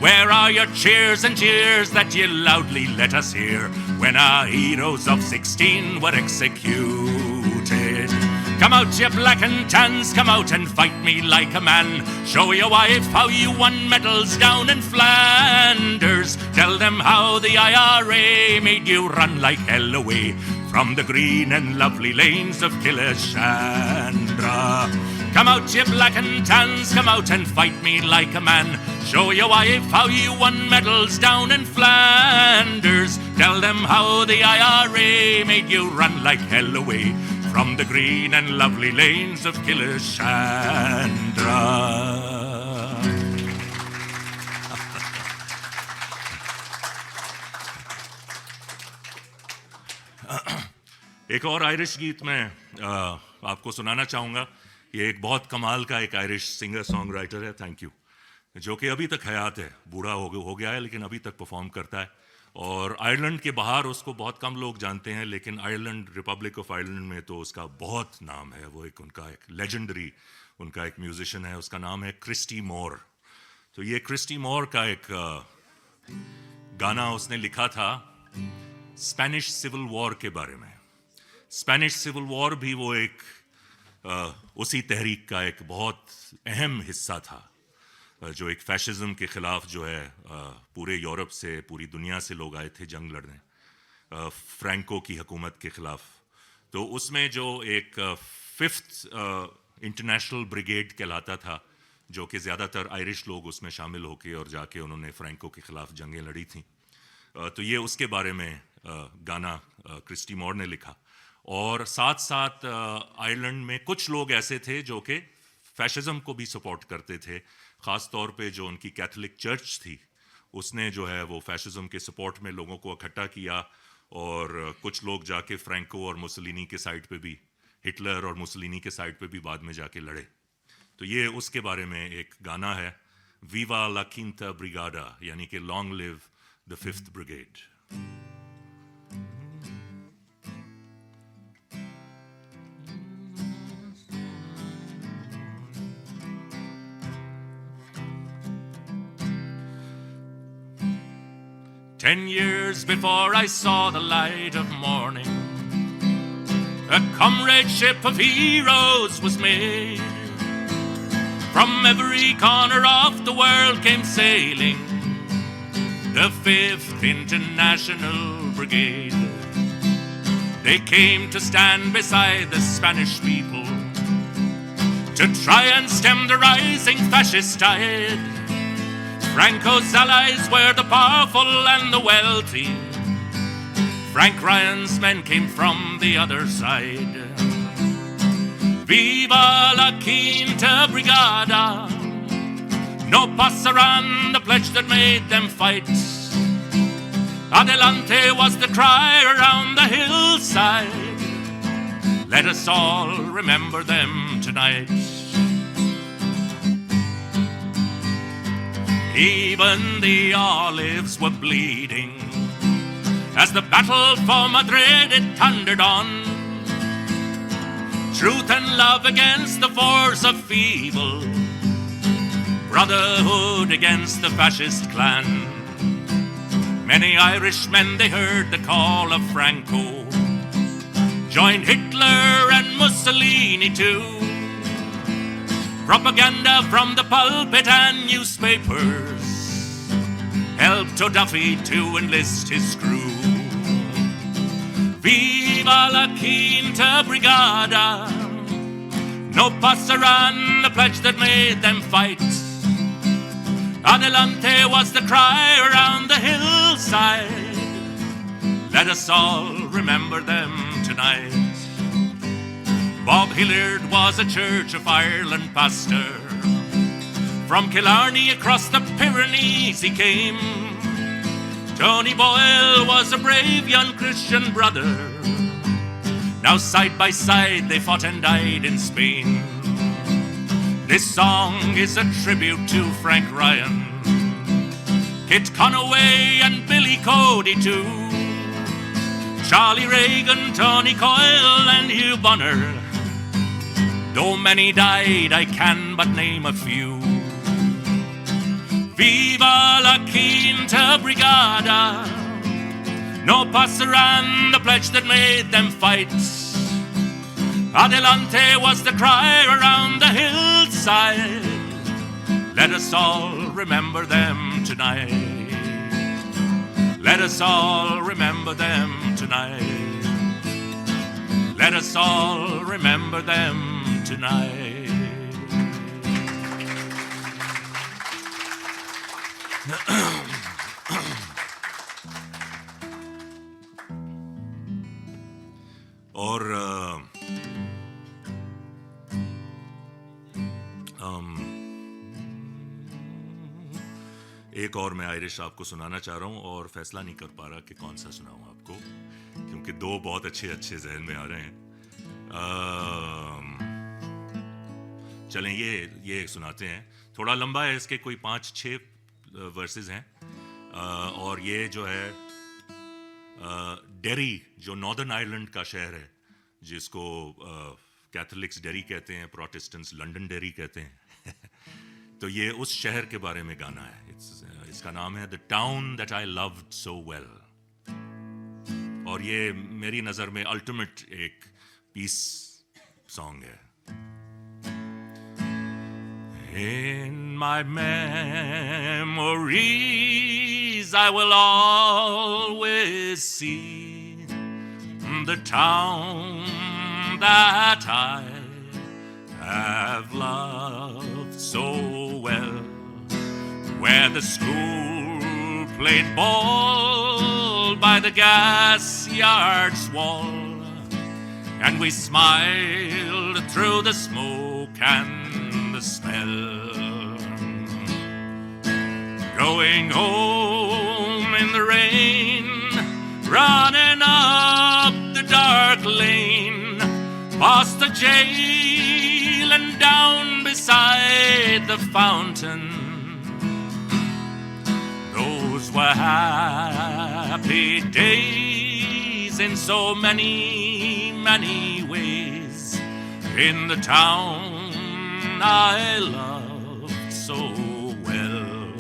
[SPEAKER 2] Where are your cheers and jeers that you loudly let us hear when our heroes of 16 were executed? Come out, you black and tans, come out and fight me like a man. Show your wife how you won medals down in Flanders. Tell them how the IRA made you run like hell away from the green and lovely lanes of Killishandra. Come out, you black and tans, come out and fight me like a man. Show your wife how you won medals down in Flanders. Tell them how the IRA made you run like hell away from the green and lovely lanes of Killishandra. एक और Irish गीत मैं आपको सुनाना चाहूँगा. ये एक बहुत कमाल का एक आयरिश सिंगर सॉन्ग राइटर है, थैंक यू, जो कि अभी तक हयात है. बूढ़ा हो गया है लेकिन अभी तक परफॉर्म करता है. और आयरलैंड के बाहर उसको बहुत कम लोग जानते हैं, लेकिन आयरलैंड, रिपब्लिक ऑफ आयरलैंड में तो उसका बहुत नाम है. वो एक उनका एक लेजेंडरी उनका एक म्यूजिशियन है, उसका नाम है क्रिस्टी मोर. तो ये क्रिस्टी मोर का एक गाना उसने लिखा था स्पेनिश सिविल वॉर के बारे में. स्पेनिश सिविल वॉर भी वो एक उसी तहरीक का एक बहुत अहम हिस्सा था, जो एक फैशिज्म के ख़िलाफ़ जो है पूरे यूरोप से, पूरी दुनिया से लोग आए थे जंग लड़ने फ्रैंको की हुकूमत के ख़िलाफ़. तो उसमें जो एक 5th इंटरनेशनल ब्रिगेड कहलाता था, जो कि ज़्यादातर आयरिश लोग उसमें शामिल होके और जाके उन्होंने फ्रैंको के ख़िलाफ़ जंगें लड़ी थी. तो ये उसके बारे में गाना क्रिस्टी मोर ने लिखा. और साथ साथ आयरलैंड में कुछ लोग ऐसे थे जो कि फैशिज्म को भी सपोर्ट करते थे. ख़ास तौर पे जो उनकी कैथोलिक चर्च थी, उसने जो है वो फैशिज्म के सपोर्ट में लोगों को इकट्ठा किया. और कुछ लोग जाके फ्रैंको और मुसोलिनी के साइड पे भी, हिटलर और मुसोलिनी के साइड पे भी बाद में जाके लड़े. तो ये उसके बारे में एक गाना है, वीवा ला क्विंटा ब्रिगाडा, यानी कि long live the 5th brigade. 10 years before I saw the light of morning, a comradeship of heroes was made. From every corner of the world came sailing the 5th International Brigade. They came to stand beside the Spanish people to try and stem the rising fascist tide. Franco's allies were the powerful and the wealthy. Frank Ryan's men came from the other side. Viva la Quinta Brigada! No pasaran, the pledge that made them fight. Adelante was the cry around the hillside. Let us all remember them tonight. Even the olives were bleeding as the battle for Madrid it thundered on. Truth and love against the force of evil, brotherhood against the fascist clan. Many Irishmen, they heard the call of Franco, joined Hitler and Mussolini too. Propaganda from the pulpit and newspapers helped O'Duffy to enlist his crew. Viva la Quinta Brigada, no pasaran, the pledge that made them fight. Adelante was the cry around the hillside. Let us all remember them tonight. Bob Hilliard was a Church of Ireland pastor. From Killarney across the Pyrenees he came. Tony Boyle was a brave young Christian brother. Now side by side they fought and died in Spain. This song is a tribute to Frank Ryan, Kit Conaway and Billy Cody too, Charlie Reagan, Tony Coyle and Hugh Bonner. Though many died, I can but name a few. Viva la Quinta Brigada, no pasaran, the pledge that made them fight. Adelante was the cry around the hillside. Let us all remember them tonight. Let us all remember them tonight. Let us all remember them tonight. और एक और मैं Irish आपको सुनाना चाह रहा हूँ और फैसला नहीं कर पा रहा कि कौन सा सुनाऊँ आपको, क्योंकि दो बहुत अच्छे जहन में आ रहे हैं। चलें ये एक सुनाते हैं, थोड़ा लंबा है, इसके कोई 5-6 वर्सेस हैं। और ये जो है डेरी, जो नॉर्दर्न आयरलैंड का शहर है, जिसको कैथोलिक्स डेरी कहते हैं, प्रोटेस्टेंट्स लंदन डेरी कहते हैं। तो ये उस शहर के बारे में गाना है। इसका नाम है the town that I loved so well. और ये मेरी नज़र में अल्टीमेट एक पीस सॉन्ग है। In my memories I will always see the town that I have loved so well, where the school played ball by the gas yard's wall, and we smiled through the smoke and the smell. Going home in the rain, running up the dark lane, past the jail and down beside the fountain. Those were happy days in so many, many ways, in the town I loved so well.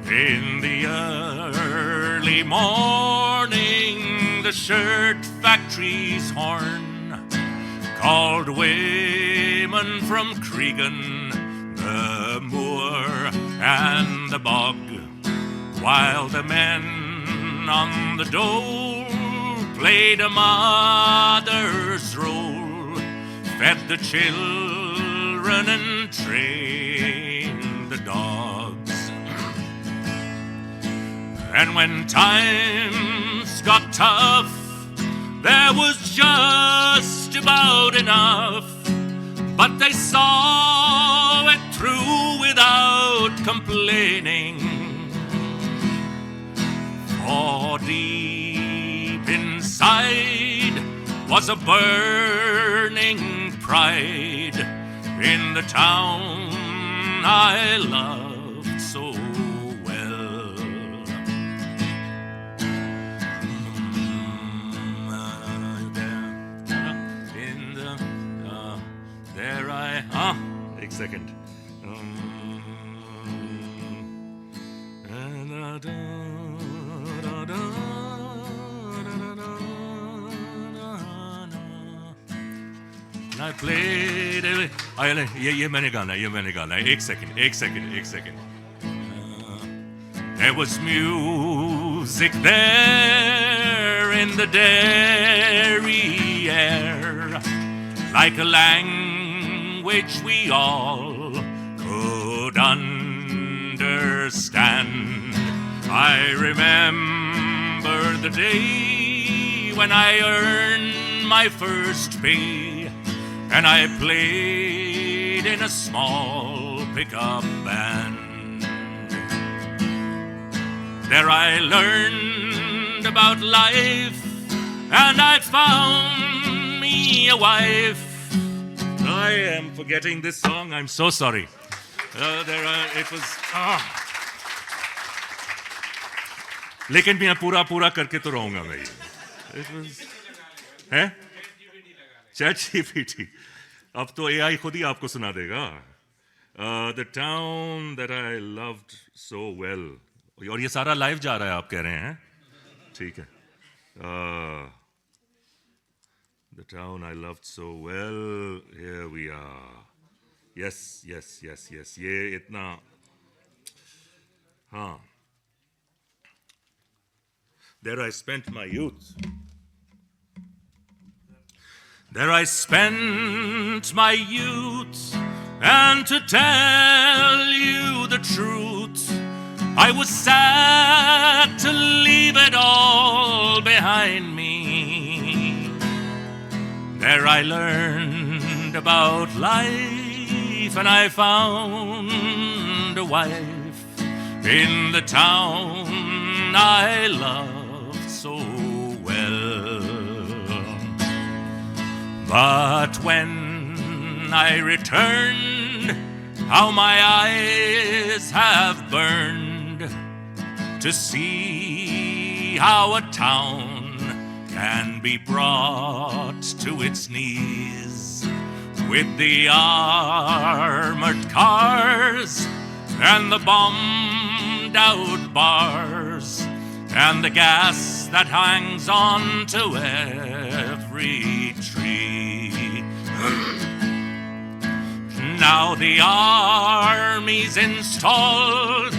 [SPEAKER 2] In the early morning, the shirt factory's horn called Wayman from Cregan, the moor and the bog, while the men on the dole played a mother's role, fed the children and trained the dogs. And when times got tough, there was just about enough, but they saw it through without complaining. For deep inside was a burning pride in the town I loved so well. In the there I एक second. I played ये मैंने गाना है एक second There was music there in the dairy air, like a language we all could understand. I remember the day when I earned my first pay, and I played in a small pickup band. There I learned about life, and I found me a wife. I am forgetting this song. I'm so sorry. It was. लेकिन मैं पूरा करके तो रहूंगा मैं. It was. हैं? ChatGPT. अब तो AI खुद ही आपको सुना देगा. The town that I loved so well. और ये सारा लाइव जा रहा है आप कह रहे हैं? ठीक है. The town I loved so well. Here we are. Yes. ये इतना. हाँ. There I spent my youth. There I spent my youth, and to tell you the truth, I was sad to leave it all behind me. There I learned about life, and I found a wife in the town I loved so well. But when I returned, how my eyes have burned to see how a town can be brought to its knees with the armored cars and the bombed out bars and the gas that hangs on to every tree. Now the army's installed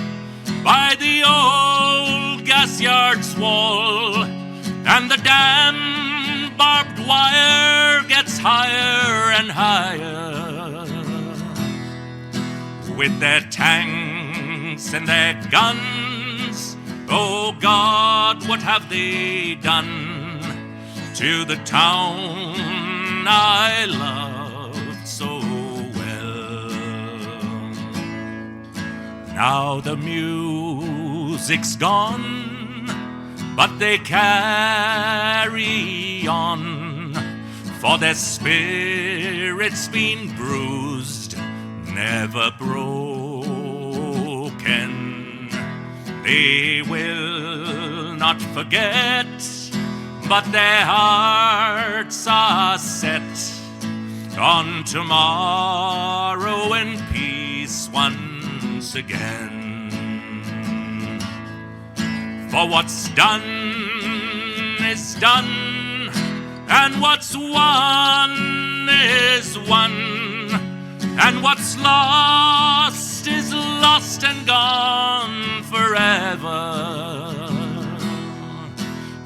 [SPEAKER 2] by the old gas yard's wall, and the damn barbed wire gets higher and higher. With their tanks and their guns, oh God, what have they done to the town I loved so well? Now the music's gone, but they carry on, for their spirit's been bruised, never broken. They will not forget, but their hearts are set on tomorrow and peace once again. For what's done is done, and what's won is won, and what's lost is lost and gone forever.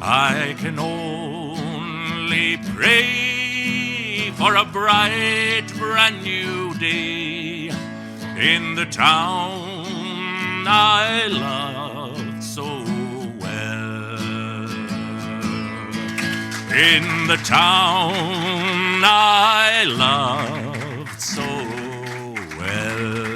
[SPEAKER 2] I can only pray for a bright, brand new day in the town I loved so well. In the town I loved so well.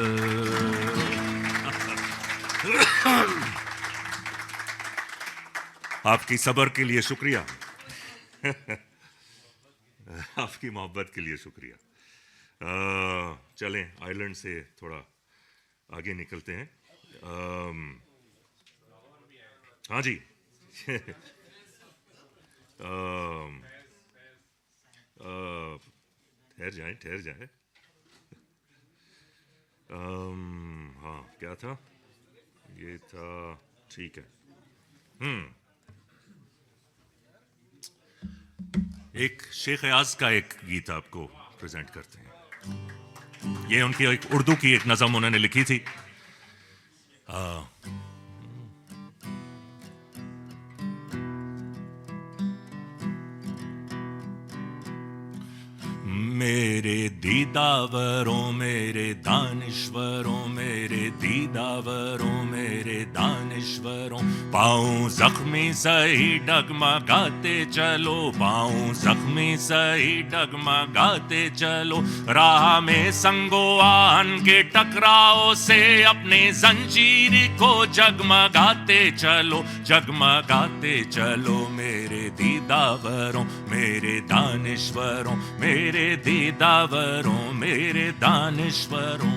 [SPEAKER 2] आपकी सब्र के लिए शुक्रिया. आपकी मोहब्बत के लिए शुक्रिया. चलें आइलैंड से थोड़ा आगे निकलते हैं। हाँ जी। ठहर जाए। हाँ, क्या था ये? था ठीक है। एक शेख अयाज का एक गीत आपको प्रेजेंट करते हैं। ये उनकी एक उर्दू की एक नज़म उन्होंने लिखी थी। मेरे दीदावरों मेरे दानिश्वरों, मेरे दीदावरों मेरे दानिश्वरों, पाँव जख्मी सही डगमगाते चलो, पाँव जख्मी सही डगमगाते चलो, राह में संगो आहन के टकराव से अपने जंजीर को जगमगाते चलो, जगमगाते चलो। मेरे दीदावरों मेरे दानिश्वरों, मेरे दीदावरों मेरे दानिश्वरों,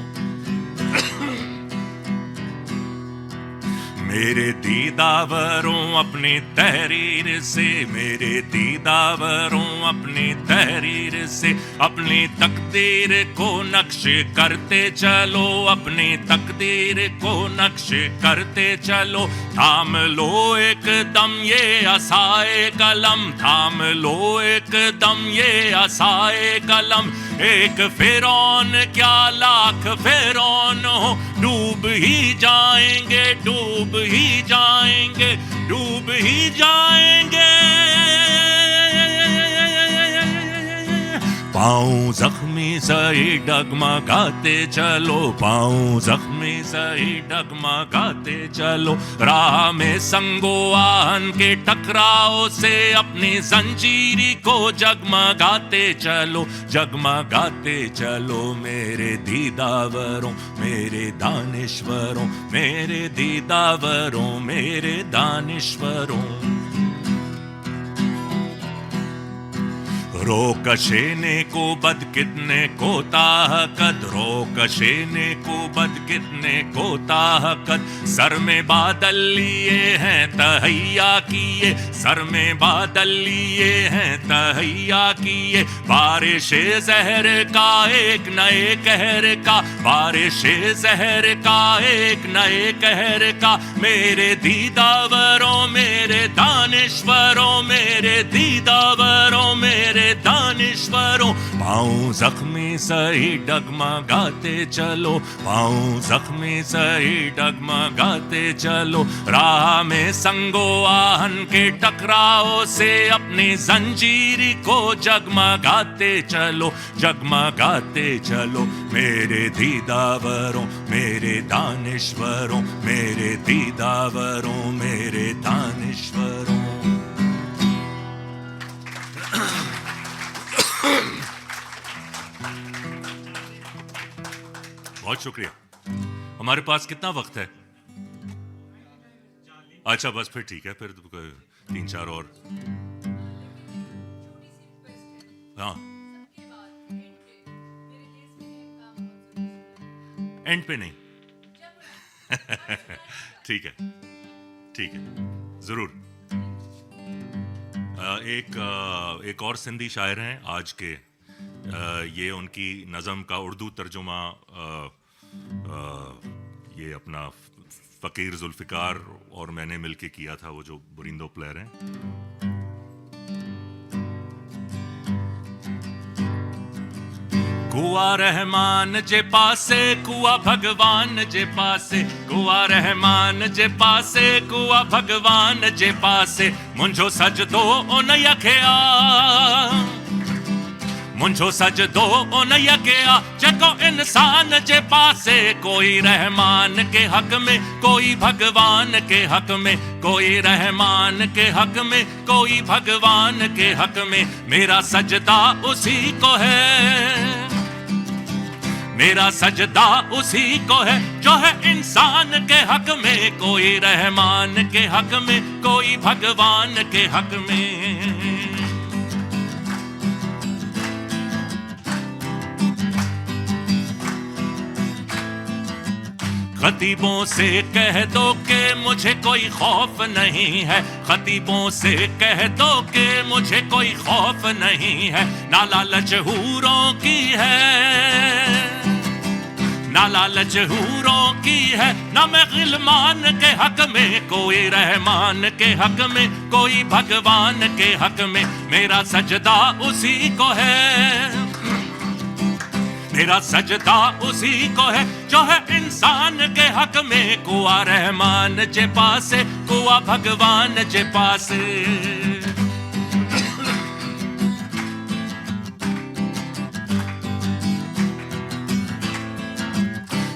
[SPEAKER 2] मेरे दीदावरों अपनी तहरीर से, मेरे दीदावरों अपनी तहरीर से, अपनी तकदीर को नक्शे करते चलो, अपनी तकदीर को नक्शे करते चलो। थाम लो एक दम ये असाए कलम, थाम लो एक दम ये असाए कलम, एक फिरौन क्या लाख फिरौन हो, डूब ही जाएंगे, डूब ही जाएंगे, डूब ही जाएंगे। पाँव जख्मी सही डगमगाते चलो, पाँव जख्मी सही डगमगाते चलो, राह में संगो आहन के टकराव से अपनी जंजीरी को जगमगाते चलो, जगमगाते चलो। मेरे दीदावरों मेरे दानिश्वरों, मेरे दीदावरों मेरे दानिश्वरों, रोकशेने को बद कितने को ताकत, रोकशेने को बद कितने को ताकत, सर में बादल लिए हैं तहैया किए, सर में बादल लिए हैं तहैया किए, बारिश जहर का एक नए कहर का, बारिश जहर का एक नए कहर का। मेरे दीदावरों मेरे दानिश्वरों, मेरे दीदावरों मेरे दानिश्वरों, पाँव जख्मी सही डगमगाते चलो, पाँव जख्मी सही डगमगाते चलो, राह में संगो आहन के टकराव से अपनी जंजीरी को जगमगाते चलो, जगमगाते चलो। मेरे दीदावरों मेरे दानिश्वरों, मेरे दीदावरों मेरे दानिश्वरों। बहुत शुक्रिया। हमारे पास कितना वक्त है? अच्छा बस फिर ठीक है, फिर 3-4 और। हाँ, एंड पे नहीं। ठीक है, ठीक है, जरूर। एक और सिंधी शायर हैं आज के, ये उनकी नज़म का उर्दू तर्जुमा ये अपना फ़कीर जुल्फ़िकार और मैंने मिलके किया था, वो जो बुरिंदो प्लेयर हैं। कुआ रहमान जे पासे, कुआ भगवान जे पासे, कुआ रहमान जे पासे, कुआ भगवान जे पासे, मुंहिंजो सजदो उन यखे आ, मुंहिंजो सजदो उन यखे आ, जेको इंसान जे पासे। कोई रहमान के हक में, कोई भगवान के हक में, कोई रहमान के हक में, कोई भगवान के हक में। मेरा सजदा उसी को है, मेरा सजदा उसी को है जो है इंसान के हक में, कोई रहमान के हक में, कोई भगवान के हक में। खतीबों से कह दो कि मुझे कोई खौफ नहीं है, खतीबों से कह दो कि मुझे कोई खौफ नहीं है। ना लालच हूरों की है, ना लालच हूरों की है, ना मैं गिलमान के हक में, कोई रहमान के हक में, कोई भगवान के हक में। मेरा सजदा उसी को है, मेरा सजदा उसी को है जो है इंसान के हक में। कुआ रहमान जे पासे, कुआ भगवान जे पासे।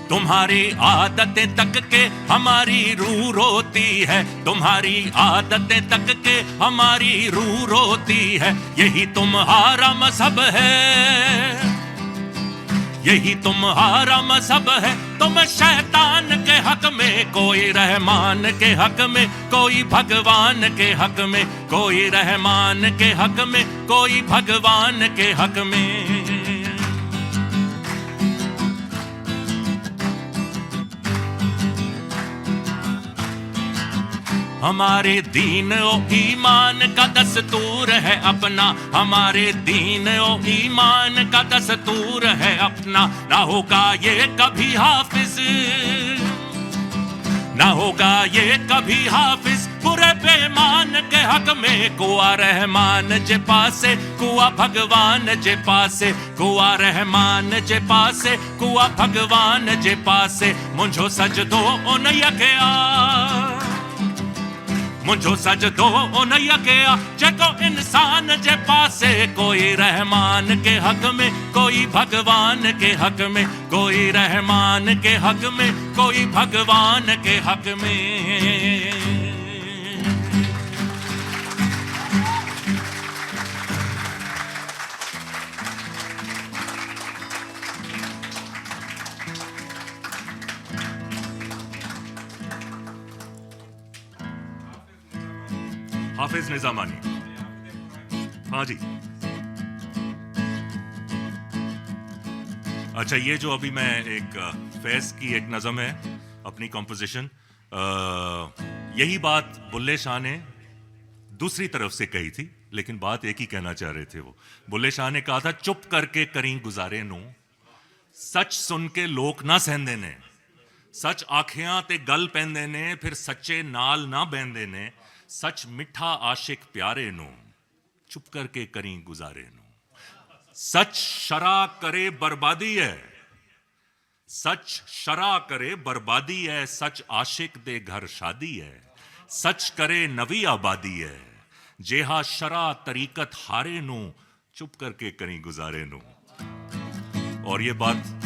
[SPEAKER 2] तुम्हारी आदतें तक के हमारी रूह रोती है, तुम्हारी आदतें तक के हमारी रूह रोती है। यही तुम्हारा मजहब है, यही तुम्हारा मजहब है। तुम शैतान के हक में, कोई रहमान के हक में, कोई भगवान के हक में, कोई रहमान के हक में, कोई भगवान के हक में। हमारे दीन ओ ईमान का दस्तूर है अपना, हमारे दीन ओ ईमान का दस्तूर है अपना। ना होगा ये कभी हाफिज, ना होगा ये कभी हाफिज पूरे बेमान के हक में। कुआ रहमान जे पासे, कुआ भगवान जे पासे, कुआ रहमान जे पासे, कुआ भगवान जे पासे। मुझो सजदो उन यकया, मुझो सजदो उन यकया जेको इंसान जे पासे। कोई रहमान के हक में, कोई भगवान के हक में, कोई रहमान के हक में, कोई भगवान के हक में। हाफिज निजामानी, हाँ जी। अच्छा, ये जो अभी मैं एक फैज की एक नज़म है अपनी कॉम्पोजिशन, यही बात बुल्ले शाह ने दूसरी तरफ से कही थी, लेकिन बात एक ही कहना चाह रहे थे वो। बुल्ले शाह ने कहा था, चुप करके करी गुजारे नो, सच सुन के लोक ना सहंदे ने, सच आखियां ते गल पैंदे ने, फिर सच्चे नाल ना बहंदे ने। सच मिठा आशिक प्यारे नो, चुप करके करी गुजारे नो। सच शरा करे बर्बादी है, सच शरा करे बर्बादी है, सच आशिक दे घर शादी है। सच करे नवी आबादी है, जेहा शरा तरीकत हारे नो, चुप करके करी गुजारे नो। और ये बात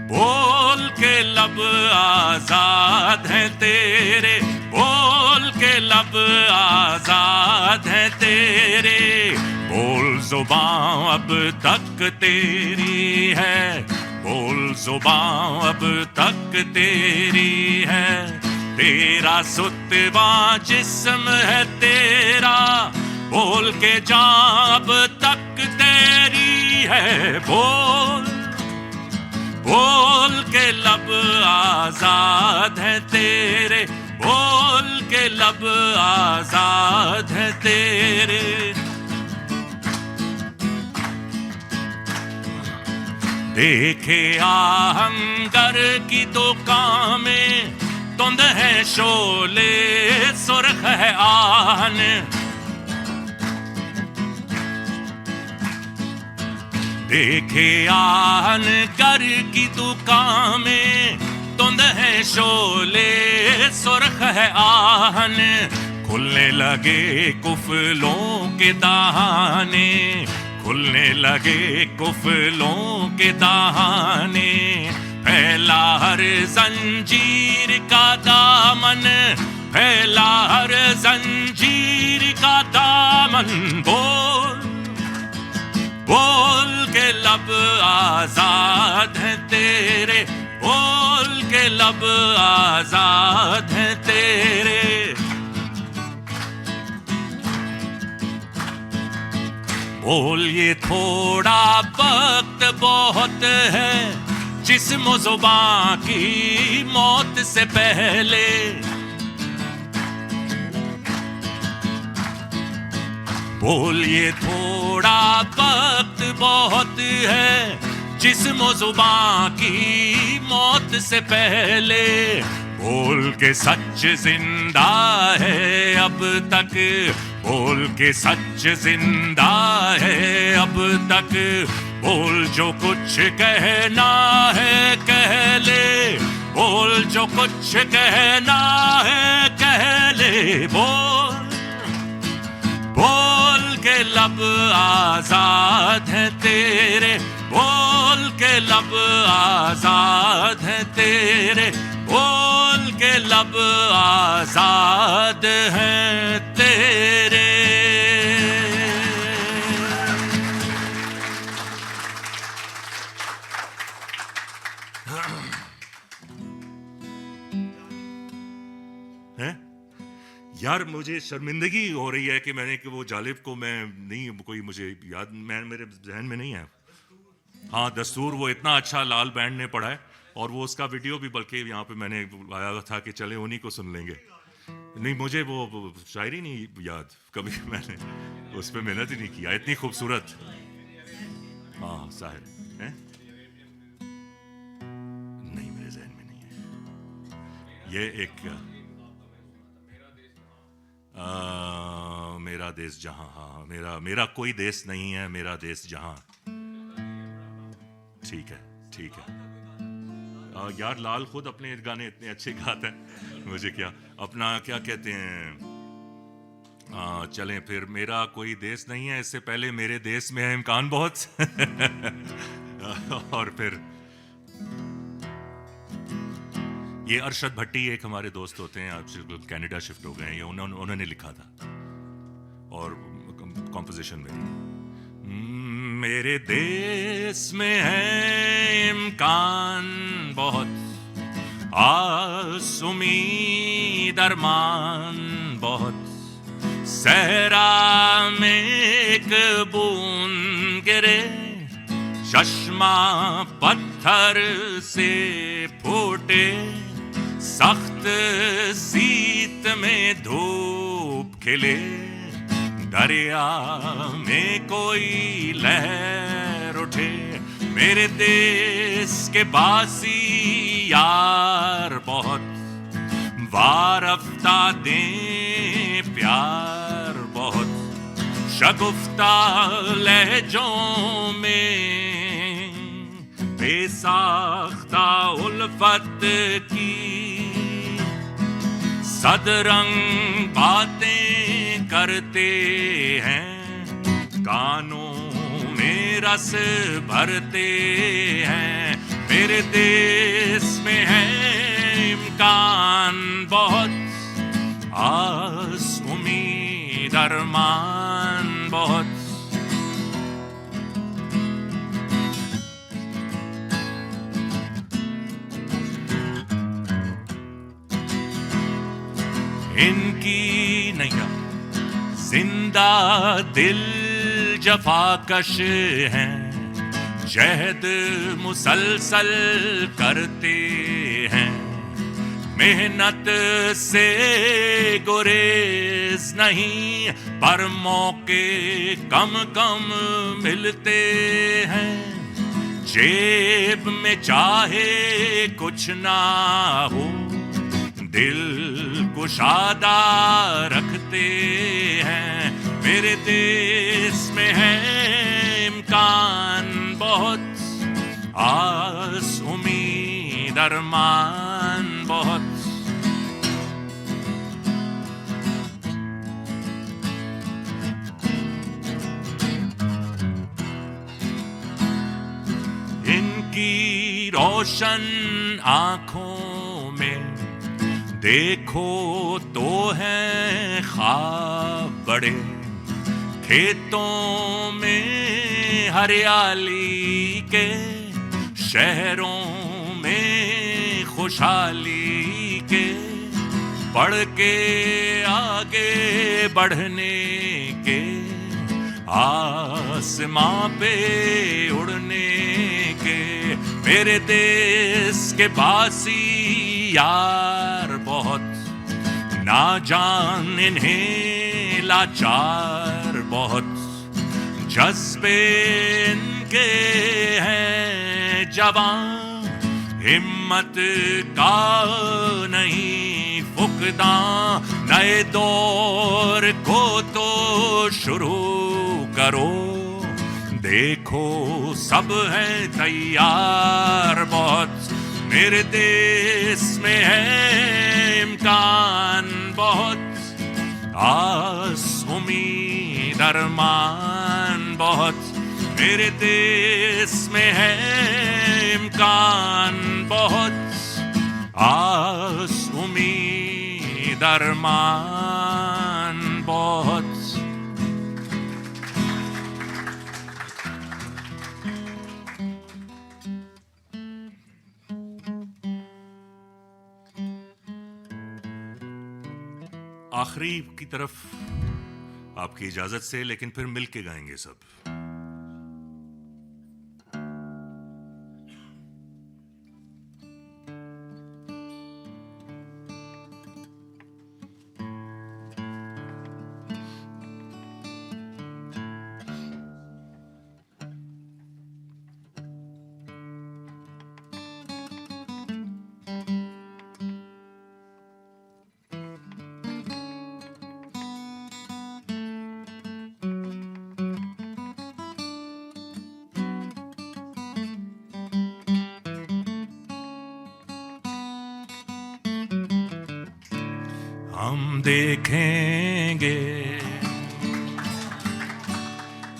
[SPEAKER 2] बोल के लब आजाद है तेरे, बोल के लब आजाद है तेरे। बोल जुबां अब तक तेरी है, बोल जुबां अब तक तेरी है। तेरा सुतवा जिस्म है तेरा, बोल के जां अब तक तेरी है। बोल, बोल के लब आजाद है तेरे, बोल के लब आजाद है तेरे। देखे आहंगर की दुकान में, तुंद है शोले सुर्ख है आहन। देखे आहन कर की दुकान में, तुंद है शोले सुर्ख है आहन। खुलने लगे कुफलों के दाने, खुलने लगे कुफलों के दाने। फैला हर जंजीर का दामन, फैला हर जंजीर का दामन। बोल, बोल के लब आजाद है तेरे, बोल के लब आजाद है तेरे। बोल ये थोड़ा वक्त बहुत है, जिस्म ज़ुबां की मौत से पहले। बोलिए थोड़ा वक्त बहुत है, जिस्म ज़ुबां की मौत से पहले। बोल के सच जिंदा है अब तक, बोल के सच जिंदा है अब तक। बोल जो कुछ कहना है कह ले, बोल जो कुछ कहना है कह ले। बोल बोल के लब आजाद है तेरे, बोल के लब आजाद है तेरे, बोल के लब आजाद है तेरे। हैं? यार मुझे शर्मिंदगी हो रही है कि मैंने कि वो जालिब को मैं नहीं, कोई मुझे याद, मैं मेरे जहन में नहीं है। हाँ दस्तूर, वो इतना अच्छा लाल बैंड ने पढ़ा है, और वो उसका वीडियो भी बल्कि यहाँ पे मैंने आया था कि चले उन्हीं को सुन लेंगे। नहीं मुझे वो शायरी नहीं याद, कभी मैंने उस पर मेहनत ही नहीं किया। इतनी खूबसूरत। हाँ साहिर है, नहीं मेरे जहन में नहीं है। ये एक मेरा देश जहां, हाँ मेरा कोई देश नहीं है, मेरा देश जहां। ठीक है ठीक है। यार लाल खुद अपने गाने इतने अच्छे गाता है, मुझे क्या अपना क्या कहते हैं। चलें फिर, मेरा कोई देश नहीं है, इससे पहले मेरे देश में है इम्कान बहुत। और फिर ये अरशद भट्टी एक हमारे दोस्त होते हैं, आप कनाडा शिफ्ट हो गए हैं, ये उन्होंने लिखा था और कॉम्पोजिशन में। मेरे देश में है इम्कान बहुत, आस उम्मीद अरमान बहुत। सहरा में एक बूंद गिरे, चश्मा पत्थर से फूटे। सख्त सीत में धूप खिले, दरिया में कोई लहर उठे। मेरे देश के बासी यार बहुत, वारफ्ता दे प्यार बहुत। शगुफ्ता लहजों में बेसाख्ता उल्फत की सदरंग बातें करते हैं। कानों में रस भरते हैं। मेरे देश में है इम्कान बहुत, आस उम्मीद अरमान बहुत। इनकी नैया जिंदा दिल जफाकश हैं, जहद मुसलसल करते हैं। मेहनत से गुरेज नहीं, पर मौके कम कम मिलते हैं। जेब में चाहे कुछ ना हो, दिल कुशादा रखते हैं। मेरे देश में है इम्कान बहुत, आस उम्मीद अरमान बहुत। इनकी रोशन आंखों में देखो तो हैं ख्वाब बड़े। खेतों में हरियाली के, शहरों में खुशहाली के। बढ़ के आगे बढ़ने के, आसमां पे उड़ने के। मेरे देश के बासी यार बहुत, ना जान इन्हें लाचार बहुत, जज्बे इनके हैं जवान, हिम्मत का नहीं फुकदां, नए दौर को तो शुरू करो, देखो सब है तैयार बहुत, मेरे देश में है इम्कान बहुत, आस उम्मीद अरमान बहुत, मेरे देश में है इम्कान बहुत, आस उम्मीद अरमान बहुत। आखिरी की तरफ आपकी इजाजत से, लेकिन फिर मिल के गाएंगे सब। हम देखेंगे,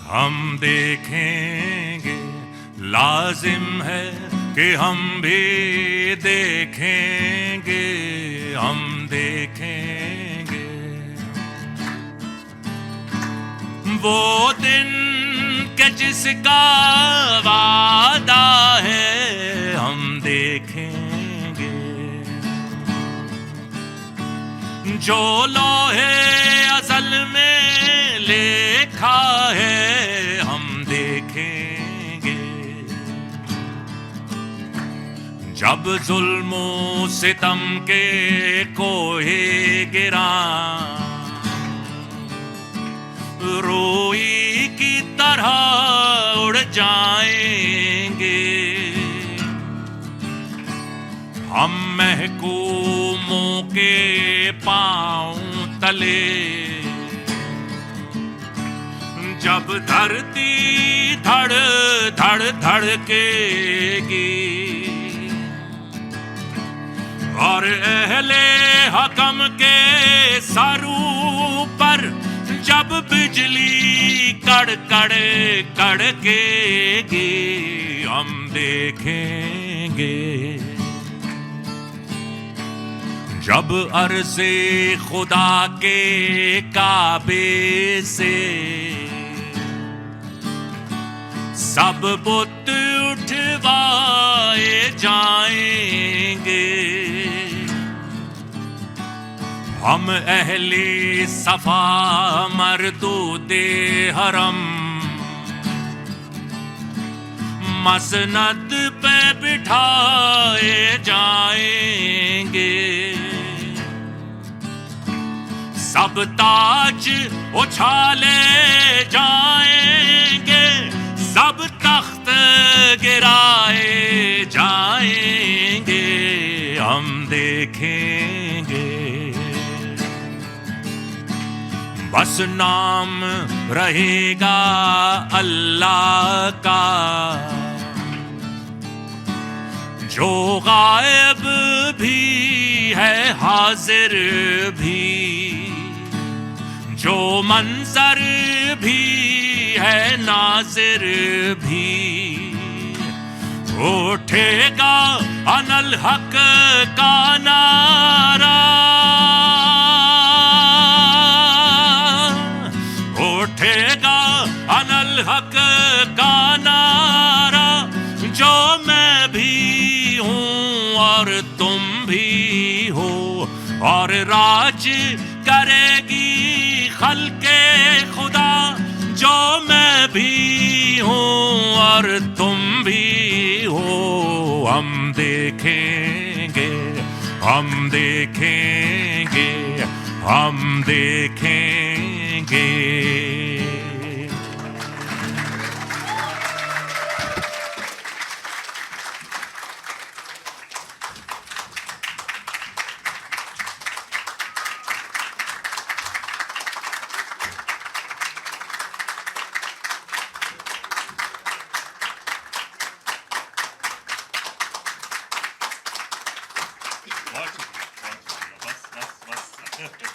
[SPEAKER 2] हम देखेंगे, लाजिम है कि हम भी देखेंगे, हम देखेंगे वो दिन के जिसका वादा है, हम देखेंगे जो लोहे असल में लिखा है, हम देखेंगे जब जुल्मो सितम के कोहे गिरा, रोई की तरह उड़ जाएंगे, हम महकूमों के पांव तले जब धरती धड़ धड़ धड़केगी, और अहले हकम के सरू पर जब बिजली कड़कड़ कड़केगी, हम देखेंगे जब अर्ज़े खुदा के काबे से सब बुत उठवाए जाएंगे, हम अहले सफा मरदूदे हरम मसनद पे बिठाए जाएंगे, सब ताज उछाले जाएंगे, सब तख्त गिराए जाएंगे, हम देखेंगे बस नाम रहेगा अल्लाह का, जो गायब भी है हाजिर भी, जो मंजर भी है नाजिर भी, उठेगा अनल हक का नारा, उठेगा अनल हक का नारा, जो मैं भी हूँ और तुम भी हो, और राज करेगी खल्के खुदा, जो मैं भी हूँ और तुम भी हो, देखेंगे, हम देखेंगे, हम देखेंगे। बहुत शुक्रिया, बस बस बस।